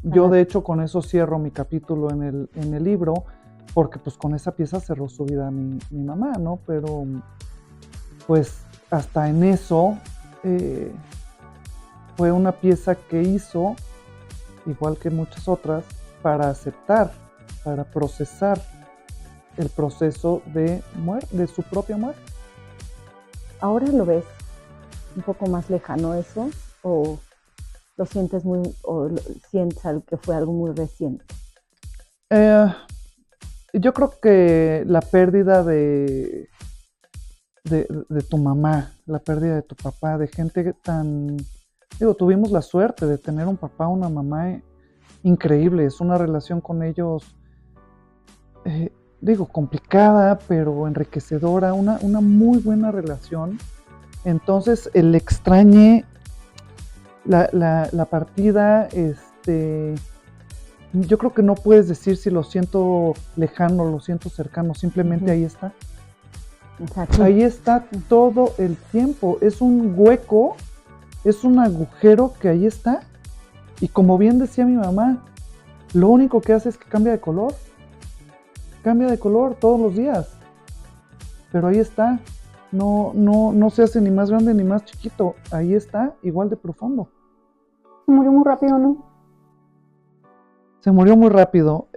Yo de hecho con eso cierro mi capítulo en el libro, porque pues con esa pieza cerró su vida mi mamá, ¿no? Pero pues hasta en eso fue una pieza que hizo, igual que muchas otras, para aceptar, para procesar el proceso de su propia muerte. ¿Ahora lo ves un poco más lejano eso? ¿O lo sientes sientes que fue algo muy reciente? Yo creo que la pérdida de tu mamá, la pérdida de tu papá, de gente tuvimos la suerte de tener un papá, una mamá increíble, es una relación con ellos, complicada, pero enriquecedora, una muy buena relación. Entonces, el extrañe la partida, yo creo que no puedes decir si lo siento lejano, lo siento cercano, simplemente ahí está. Exacto. Ahí está todo el tiempo, es un hueco, es un agujero que ahí está. Y como bien decía mi mamá, lo único que hace es que cambia de color todos los días. pero ahí está. No se hace ni más grande ni más chiquito. Ahí está, igual de profundo. Se murió muy rápido, ¿no? Se murió muy rápido.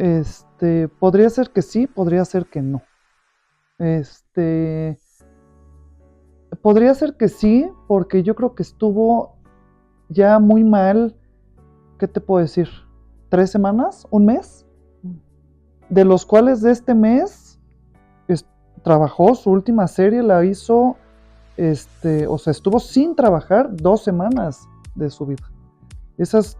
Podría ser que sí, podría ser que no. Podría ser que sí, porque yo creo que estuvo ya muy mal. ¿Qué te puedo decir? 3 semanas, un mes, de los cuales de este mes trabajó su última serie, la hizo, o sea, estuvo sin trabajar 2 semanas de su vida. Esas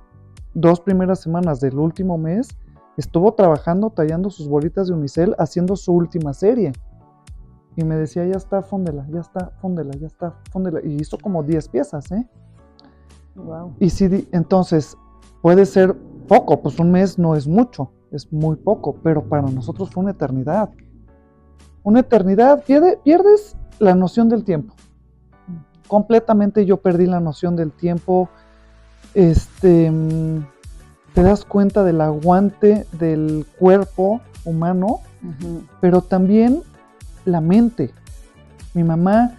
2 primeras semanas del último mes estuvo trabajando, tallando sus bolitas de unicel, haciendo su última serie. Y me decía, ya está, fóndela, ya está, fóndela, ya está, fóndela. Y hizo como 10 piezas, ¿eh? Wow. Y si, entonces, puede ser poco, pues un mes no es mucho, es muy poco, pero para nosotros fue una eternidad. Una eternidad, pierdes la noción del tiempo. Completamente yo perdí la noción del tiempo. Te das cuenta del aguante del cuerpo humano, pero también la mente. Mi mamá,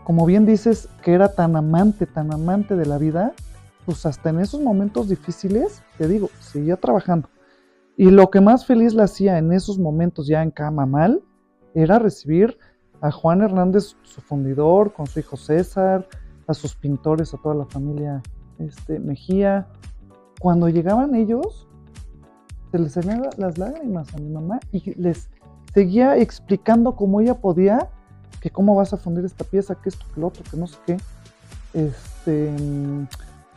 como bien dices, que era tan amante de la vida, pues hasta en esos momentos difíciles, te digo, seguía trabajando. Y lo que más feliz la hacía en esos momentos ya en cama mal, era recibir a Juan Hernández, su fundidor, con su hijo César, a sus pintores, a toda la familia Mejía. Cuando llegaban ellos, se les salían las lágrimas a mi mamá y les seguía explicando cómo ella podía, que cómo vas a fundir esta pieza, que esto, que lo otro, que no sé qué.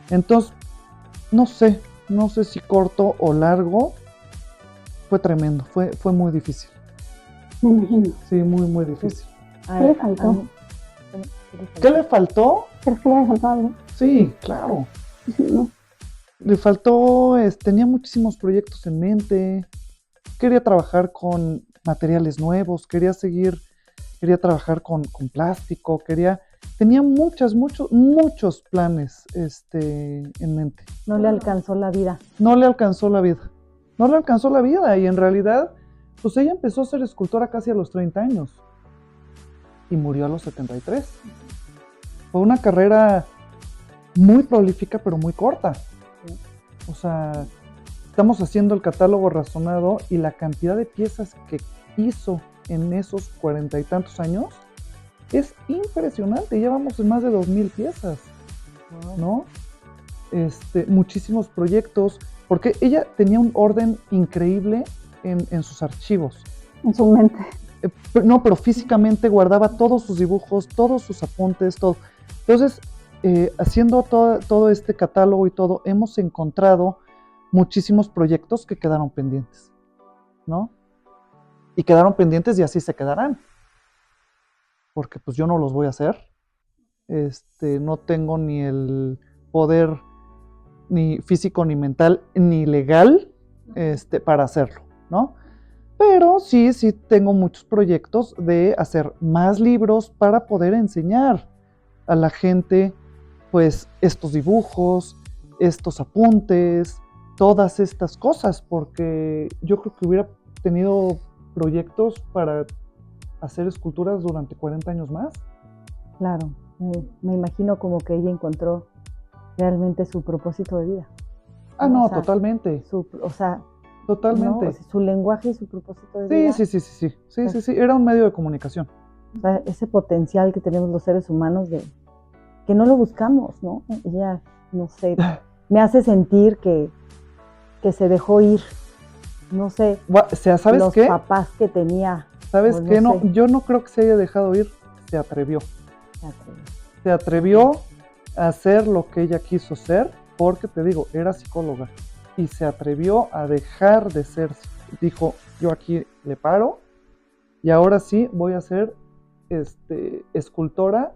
Entonces, no sé si corto o largo, fue tremendo, fue muy difícil. Me imagino. Sí, muy, muy difícil. ¿Qué le faltó? ¿Qué le faltó? ¿Crees que le haya faltado algo? Sí, claro. Sí, ¿no? Le faltó, tenía muchísimos proyectos en mente, quería trabajar con materiales nuevos, quería trabajar con plástico, tenía muchos planes en mente. No le alcanzó la vida. No le alcanzó la vida y en realidad, pues ella empezó a ser escultora casi a los 30 años y murió a los 73. Fue una carrera muy prolífica pero muy corta. O sea, estamos haciendo el catálogo razonado y la cantidad de piezas que hizo en esos 40 y tantos años es impresionante. Ya vamos en más de 2,000 piezas, ¿no? Muchísimos proyectos, porque ella tenía un orden increíble en sus archivos. En su mente. No, pero físicamente guardaba todos sus dibujos, todos sus apuntes, todo. Entonces, haciendo todo este catálogo y todo, hemos encontrado muchísimos proyectos que quedaron pendientes, ¿no? Y quedaron pendientes y así se quedarán. Porque pues yo no los voy a hacer. No tengo ni el poder ni físico, ni mental, ni legal para hacerlo, ¿no? Pero sí tengo muchos proyectos de hacer más libros para poder enseñar a la gente pues estos dibujos, estos apuntes, todas estas cosas, porque yo creo que hubiera tenido proyectos para hacer esculturas durante 40 años más. Claro, me imagino como que ella encontró realmente su propósito de vida. No, o sea, totalmente. Totalmente. ¿no? Su lenguaje y su propósito de vida. Sí, era un medio de comunicación. O sea, ese potencial que tenemos los seres humanos de que no lo buscamos, ¿no? Ella, no sé, me hace sentir que se dejó ir, no sé, ¿Sabes los qué? papás que tenía. ¿Sabes qué? No, yo no creo que se haya dejado ir, se atrevió. Se atrevió a hacer lo que ella quiso ser, porque te digo, era psicóloga, y se atrevió a dejar de ser, dijo, yo aquí le paro, y ahora sí voy a ser escultora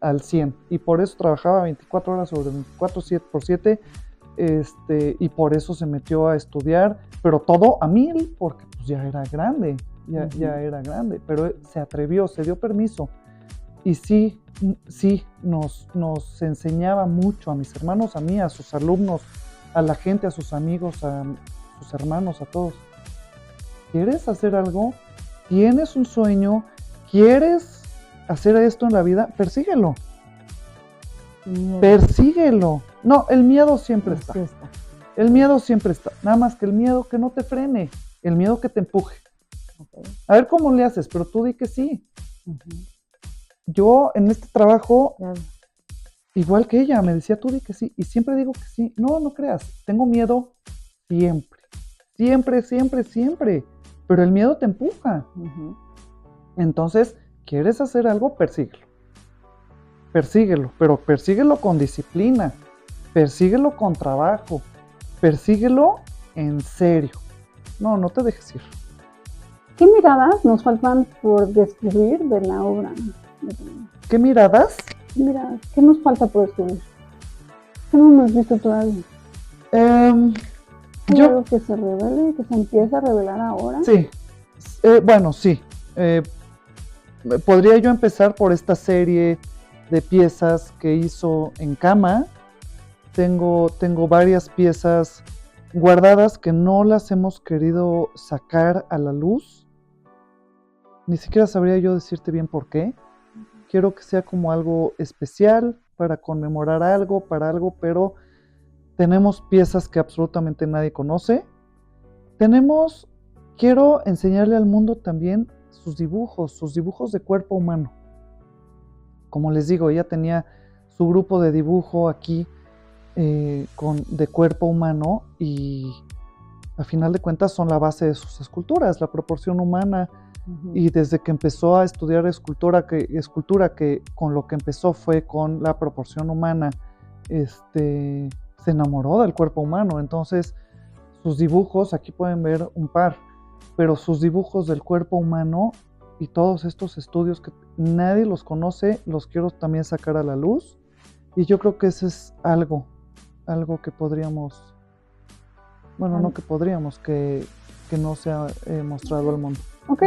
al 100, y por eso trabajaba 24 horas sobre 24, 7x7, y por eso se metió a estudiar, pero todo a 1000, porque pues ya era grande, ya era grande, pero se atrevió, se dio permiso, y sí nos enseñaba mucho a mis hermanos, a mí, a sus alumnos, a la gente, a sus amigos, a sus hermanos, a todos. ¿Quieres hacer algo? ¿Tienes un sueño? ¿quieres hacer esto en la vida? Persíguelo. Miedo. Persíguelo. No, el miedo siempre está. Sí está. El miedo siempre está. Nada más que el miedo que no te frene. El miedo que te empuje. Ok. A ver cómo le haces, pero tú di que sí. Ujú. Yo en este trabajo, Claro. igual que ella, me decía tú di que sí. Y siempre digo que sí. No, no creas. Tengo miedo siempre. Siempre, siempre, siempre. Pero el miedo te empuja. Ujú. Entonces, ¿quieres hacer algo? Persíguelo. Persíguelo, pero persíguelo con disciplina. Persíguelo con trabajo. Persíguelo en serio. No, no te dejes ir. ¿Qué miradas nos faltan por descubrir de la obra de Tomás? ¿Qué miradas? Mira, ¿qué nos falta por descubrir? ¿Qué no hemos visto todavía? ¿Hay Yo, algo que se revele, que se empieza a revelar ahora? sí. Bueno, sí. Podría yo empezar por esta serie de piezas que hizo en cama. Tengo varias piezas guardadas que no las hemos querido sacar a la luz. Ni siquiera sabría yo decirte bien por qué. Quiero que sea como algo especial para conmemorar algo, para algo, pero tenemos piezas que absolutamente nadie conoce. Quiero enseñarle al mundo también sus dibujos de cuerpo humano. Como les digo, ella tenía su grupo de dibujo aquí de cuerpo humano y a final de cuentas son la base de sus esculturas, la proporción humana. Ujú. Y desde que empezó a estudiar escultura, que con lo que empezó fue con la proporción humana, se enamoró del cuerpo humano. Entonces, sus dibujos, aquí pueden ver un par, pero sus dibujos del cuerpo humano y todos estos estudios que nadie los conoce, los quiero también sacar a la luz. Y yo creo que ese es algo que podríamos, bueno, no que podríamos, que no se ha mostrado al mundo. Ok,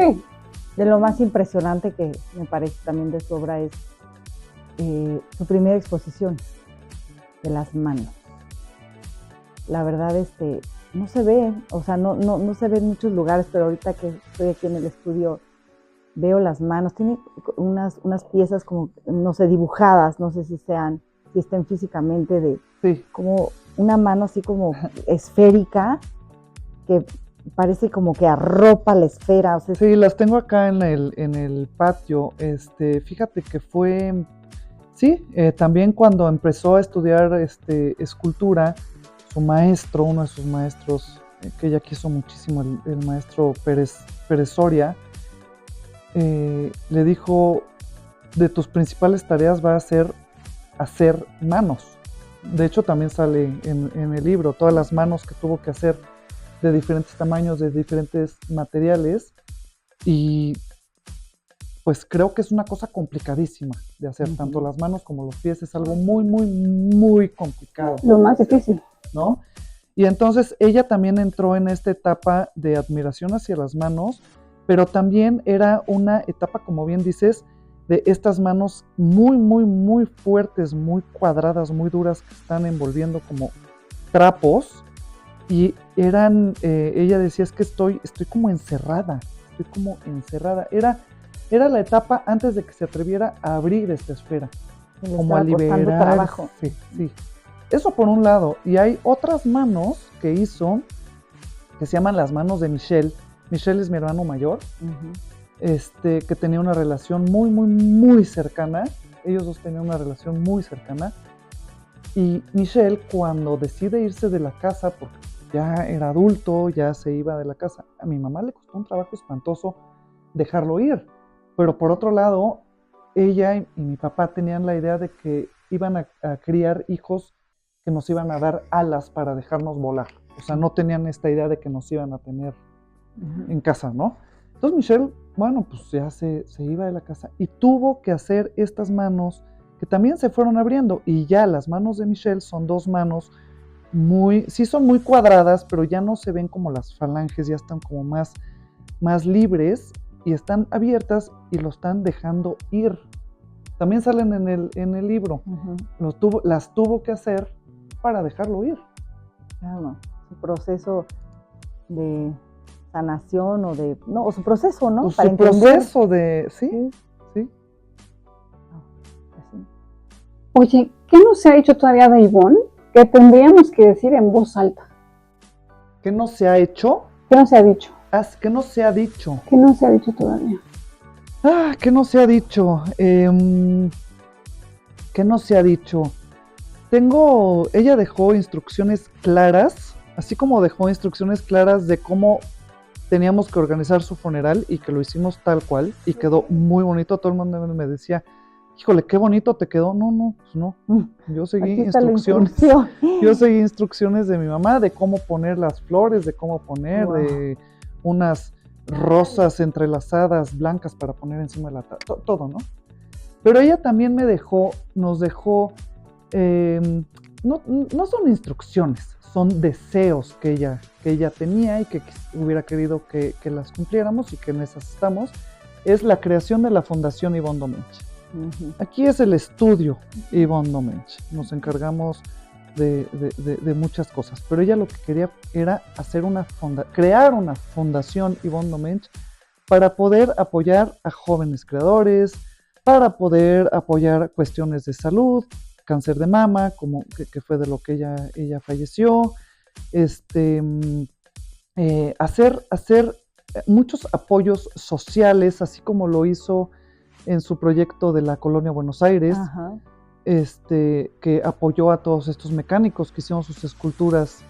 De lo más impresionante que me parece también de su obra es su primera exposición de las manos. La verdad, no se ve, o sea, no se ve en muchos lugares, pero ahorita que estoy aquí en el estudio veo las manos. Tiene unas piezas como, no sé, dibujadas, no sé si estén físicamente Sí, como una mano así como esférica que parece como que arropa la esfera. O sea, sí, las tengo acá en el patio. Fíjate que fue, sí, también cuando empezó a estudiar escultura, uno de sus maestros, que ella quiso muchísimo, el maestro Pérez Soria, le dijo, de tus principales tareas va a ser hacer manos. De hecho, también sale en el libro todas las manos que tuvo que hacer de diferentes tamaños, de diferentes materiales, y pues creo que es una cosa complicadísima de hacer. Ujú. Tanto las manos como los pies es algo muy, muy, muy complicado, lo más difícil. ¿no? Y entonces ella también entró en esta etapa de admiración hacia las manos, pero también era una etapa, como bien dices, de estas manos muy, muy, muy fuertes, muy cuadradas, muy duras, que están envolviendo como trapos. Y ella decía, es que estoy como encerrada, Era la etapa antes de que se atreviera a abrir esta esfera, que le como a estaba costando liberar. trabajo. Sí. Eso por un lado. Y hay otras manos que hizo, que se llaman las manos de Michel. Michel es mi hermano mayor, Ujú. que tenía una relación muy, muy, muy cercana. Ellos dos tenían una relación muy cercana. Y Michel, cuando decide irse de la casa, porque ya era adulto, ya se iba de la casa, a mi mamá le costó un trabajo espantoso dejarlo ir. Pero por otro lado, ella y mi papá tenían la idea de que iban a criar hijos que nos iban a dar alas para dejarnos volar. O sea, no tenían esta idea de que nos iban a tener en casa, ¿no? Entonces Michelle, bueno, pues ya se iba de la casa y tuvo que hacer estas manos que también se fueron abriendo, y ya las manos de Michelle son dos manos sí son muy cuadradas, pero ya no se ven como las falanges, ya están como más libres y están abiertas y lo están dejando ir. También salen en el libro. Ujú. Las tuvo que hacer para dejarlo ir. Claro, su proceso de sanación o de, no, o su proceso, ¿no? Pues Para su entender. proceso de, sí, Sí. sí. Pues sí. Oye, ¿qué no se ha dicho todavía de Ivonne que tendríamos que decir en voz alta? ¿Qué no se ha hecho? ¿Qué no se ha dicho? ¿Qué no se ha dicho? ¿Qué no se ha dicho todavía? ¿Qué no se ha dicho? ¿Qué no se ha dicho? Ella dejó instrucciones claras, así como dejó instrucciones claras de cómo teníamos que organizar su funeral y que lo hicimos tal cual y quedó muy bonito. Todo el mundo me decía, híjole, qué bonito te quedó. No, pues no. Yo seguí Aquí está la instrucciones. instrucción. Yo seguí instrucciones de mi mamá de cómo poner las flores, de cómo poner, Wow. de unas rosas entrelazadas blancas para poner encima de la todo, ¿no? Pero ella también nos dejó, no son instrucciones, son deseos que ella tenía y que hubiera querido que las cumpliéramos y que en esas estamos. Es la creación de la Fundación Yvonne Domenech. Ujú. Aquí es el estudio Yvonne Domenech. Nos encargamos de muchas cosas, pero ella lo que quería era crear una fundación Yvonne Domenech para poder apoyar a jóvenes creadores, para poder apoyar cuestiones de salud, cáncer de mama, que fue de lo que ella falleció, hacer muchos apoyos sociales, así como lo hizo en su proyecto de la Colonia Buenos Aires, Ajá. que apoyó a todos estos mecánicos que hicieron sus esculturas,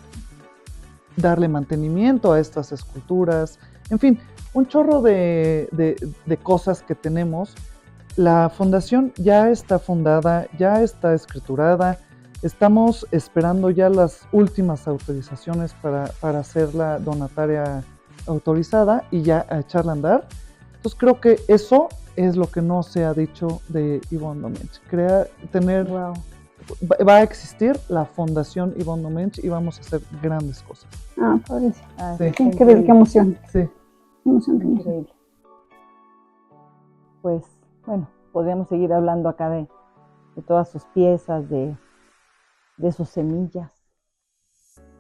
darle mantenimiento a estas esculturas, en fin, un chorro de cosas que tenemos. La fundación ya está fundada, ya está escriturada, estamos esperando ya las últimas autorizaciones para hacerla donataria autorizada y ya a echarla a andar. Entonces creo que eso es lo que no se ha dicho de Yvonne Domenech. Wow. Va a existir la Fundación Yvonne Domenech y vamos a hacer grandes cosas. Padrísimo. Ah, Sí. está Qué increíble. emoción. Sí. Qué emoción, qué emoción. Increíble. Pues, bueno, podríamos seguir hablando acá de todas sus piezas, de sus semillas,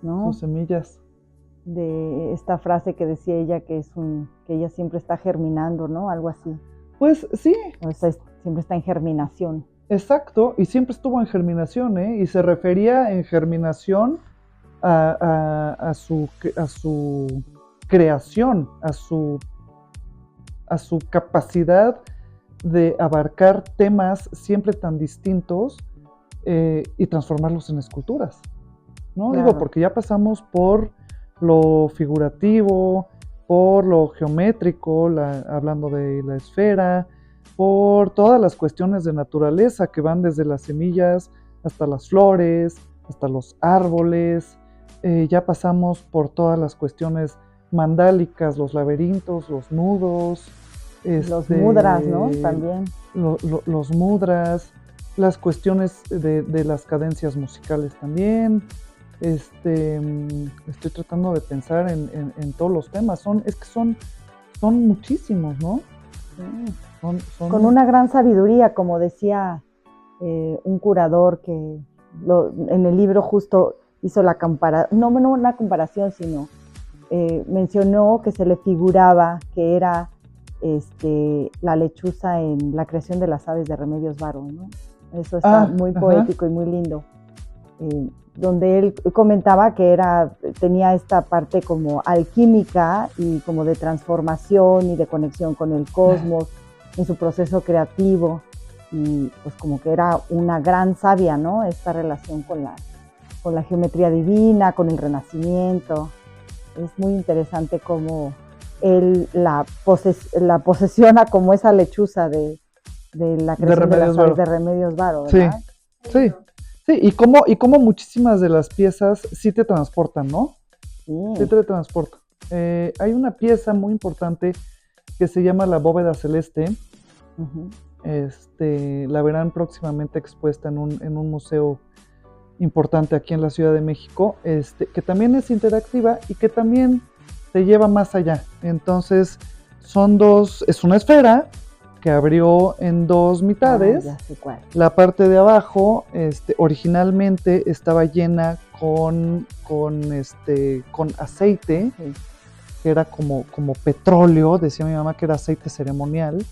¿no? Sus semillas. De esta frase que decía ella que ella siempre está germinando, ¿no? Algo así. Pues sí, O sea, siempre está en germinación. exacto, y siempre estuvo en germinación, ¿eh? Y se refería en germinación a su creación, a su capacidad de abarcar temas siempre tan distintos y transformarlos en esculturas, ¿no? Claro. Digo, porque ya pasamos por lo figurativo, por lo geométrico, hablando de la esfera, por todas las cuestiones de naturaleza que van desde las semillas hasta las flores, hasta los árboles, ya pasamos por todas las cuestiones mandálicas, los laberintos, los nudos, Los mudras, ¿no? También. los mudras, las cuestiones de las cadencias musicales también. Estoy tratando de pensar en todos los temas. Son muchísimos, ¿no? Con una gran sabiduría, como decía un curador que en el libro justo hizo la comparación, no una comparación, sino mencionó que se le figuraba que era la lechuza en la creación de las aves de Remedios Varo, ¿no? Eso está muy poético y muy lindo. Donde él comentaba que tenía esta parte como alquímica y como de transformación y de conexión con el cosmos en su proceso creativo, y pues como que era una gran sabia, ¿no? Esta relación con la geometría divina, con el Renacimiento. Es muy interesante cómo él la posesiona como esa lechuza de la creación de las aves de Remedios Varo, ¿verdad? Sí. Sí, y cómo muchísimas de las piezas sí te transportan, ¿no? Sí te transportan. Hay una pieza muy importante que se llama la bóveda celeste. Uh-huh. La verán próximamente expuesta en un museo importante aquí en la Ciudad de México, que también es interactiva y que también te lleva más allá. Entonces, es una esfera que abrió en dos mitades. Ya sé cuál. La parte de abajo originalmente estaba llena con aceite, sí. que era como petróleo, decía mi mamá que era aceite ceremonial,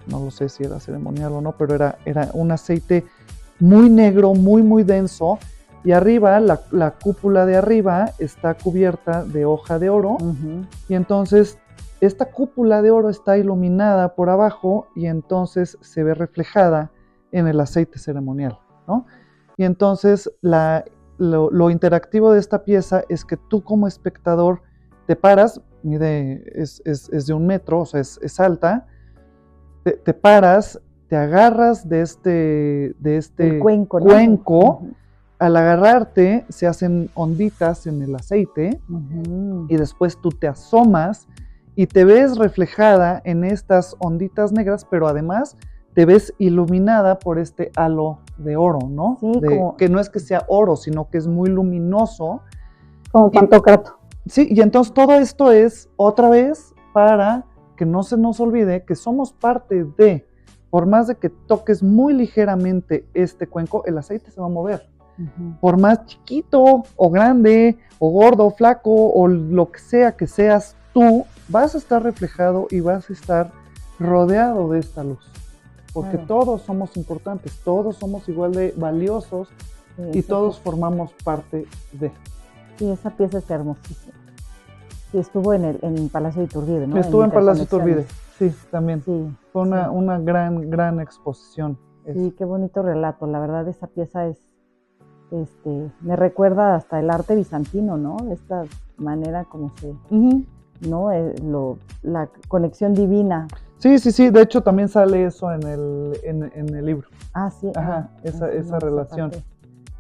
no lo sé si era ceremonial o no, pero era un aceite muy negro, muy, muy denso, y arriba, la cúpula de arriba está cubierta de hoja de oro, y entonces esta cúpula de oro está iluminada por abajo y entonces se ve reflejada en el aceite ceremonial, ¿no? Y entonces lo interactivo de esta pieza es que tú como espectador te paras, es de 1 metro, o sea, es alta, te paras, te agarras de este cuenco, ¿no? cuenco. Al agarrarte se hacen onditas en el aceite y después tú te asomas y te ves reflejada en estas onditas negras, pero además te ves iluminada por este halo de oro, ¿no? Sí, que no es que sea oro, sino que es muy luminoso. Como Pantocrator. Sí, y entonces todo esto es otra vez para que no se nos olvide que somos parte de, por más de que toques muy ligeramente este cuenco, el aceite se va a mover. Por más chiquito o grande o gordo o flaco o lo que sea que seas tú, vas a estar reflejado y vas a estar rodeado de esta luz. Porque todos somos importantes, todos somos igual de valiosos y todos formamos parte de. Sí, esa pieza es hermosísima. Sí, estuvo en Palacio de Iturbide, ¿no? Estuvo en Palacio de Iturbide, sí, también. Sí, fue una gran exposición. Sí, qué bonito relato. La verdad, esa pieza me recuerda hasta el arte bizantino, ¿no? Esta manera como se, ¿no? La conexión divina. Sí, de hecho también sale eso en el libro. Ah, sí. Ajá, esa relación.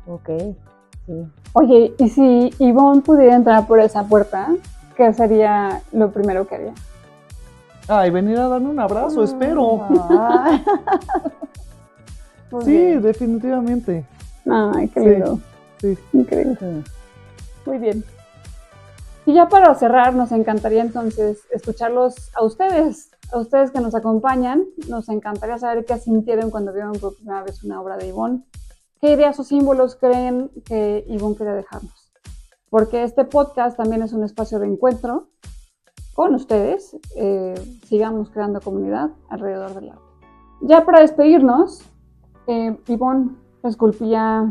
Ok, sí. Oye, y si Ivonne pudiera entrar por esa puerta, ¿qué sería lo primero que haría? Ay, venir a darme un abrazo, espero. Sí, definitivamente. Ay, qué lindo. Sí. Increíble. Muy bien. Y ya para cerrar, nos encantaría entonces escucharlos a ustedes que nos acompañan. Nos encantaría saber qué sintieron cuando vieron por primera vez una obra de Ivonne. ¿Qué ideas o símbolos creen que Ivonne quería dejarnos? Porque este podcast también es un espacio de encuentro con ustedes. Sigamos creando comunidad alrededor del arte. Ya para despedirnos, Ivonne esculpía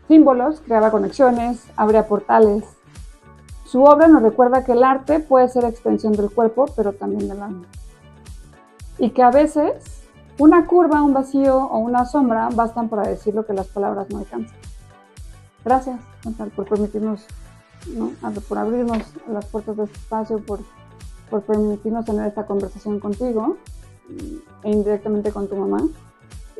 símbolos, creaba conexiones, abría portales. Su obra nos recuerda que el arte puede ser extensión del cuerpo, pero también del alma. Y que a veces una curva, un vacío o una sombra bastan para decir lo que las palabras no alcanzan. Gracias, Chantal, por permitirnos, ¿no? por abrirnos las puertas de este espacio, por permitirnos tener esta conversación contigo e indirectamente con tu mamá.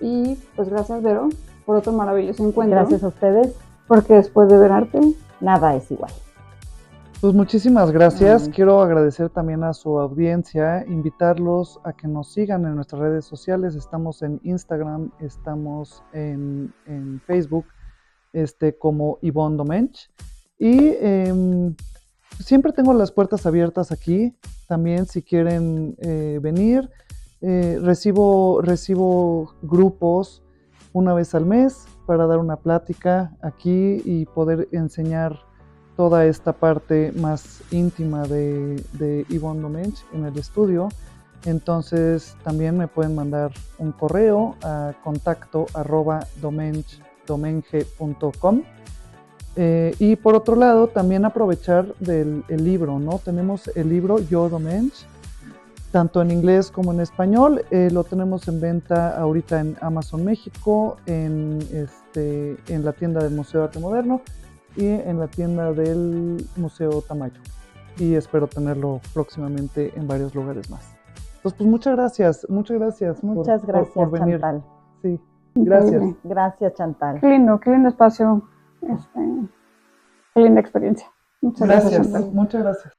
Y pues gracias, Vero, por otro maravilloso encuentro. Gracias a ustedes. Porque después de ver arte, nada es igual. Pues muchísimas gracias. Quiero agradecer también a su audiencia, invitarlos a que nos sigan en nuestras redes sociales. Estamos en Instagram, estamos en Facebook, como Ivonne Domench. Y siempre tengo las puertas abiertas aquí. También si quieren venir, recibo grupos una vez al mes para dar una plática aquí y poder enseñar toda esta parte más íntima de Ivonne Domench en el estudio. Entonces también me pueden mandar un correo a contacto@domenge.com. Y por otro lado, también aprovechar el libro, ¿no? Tenemos el libro Yo Domench, tanto en inglés como en español. Lo tenemos en venta ahorita en Amazon México, en la tienda del Museo de Arte Moderno y en la tienda del Museo Tamayo. Y espero tenerlo próximamente en varios lugares más. Entonces, pues muchas gracias Muchas gracias, por venir. Chantal. Sí, gracias. Gracias, Chantal. Qué lindo espacio, qué linda experiencia. Muchas gracias, Chantal. Muchas gracias.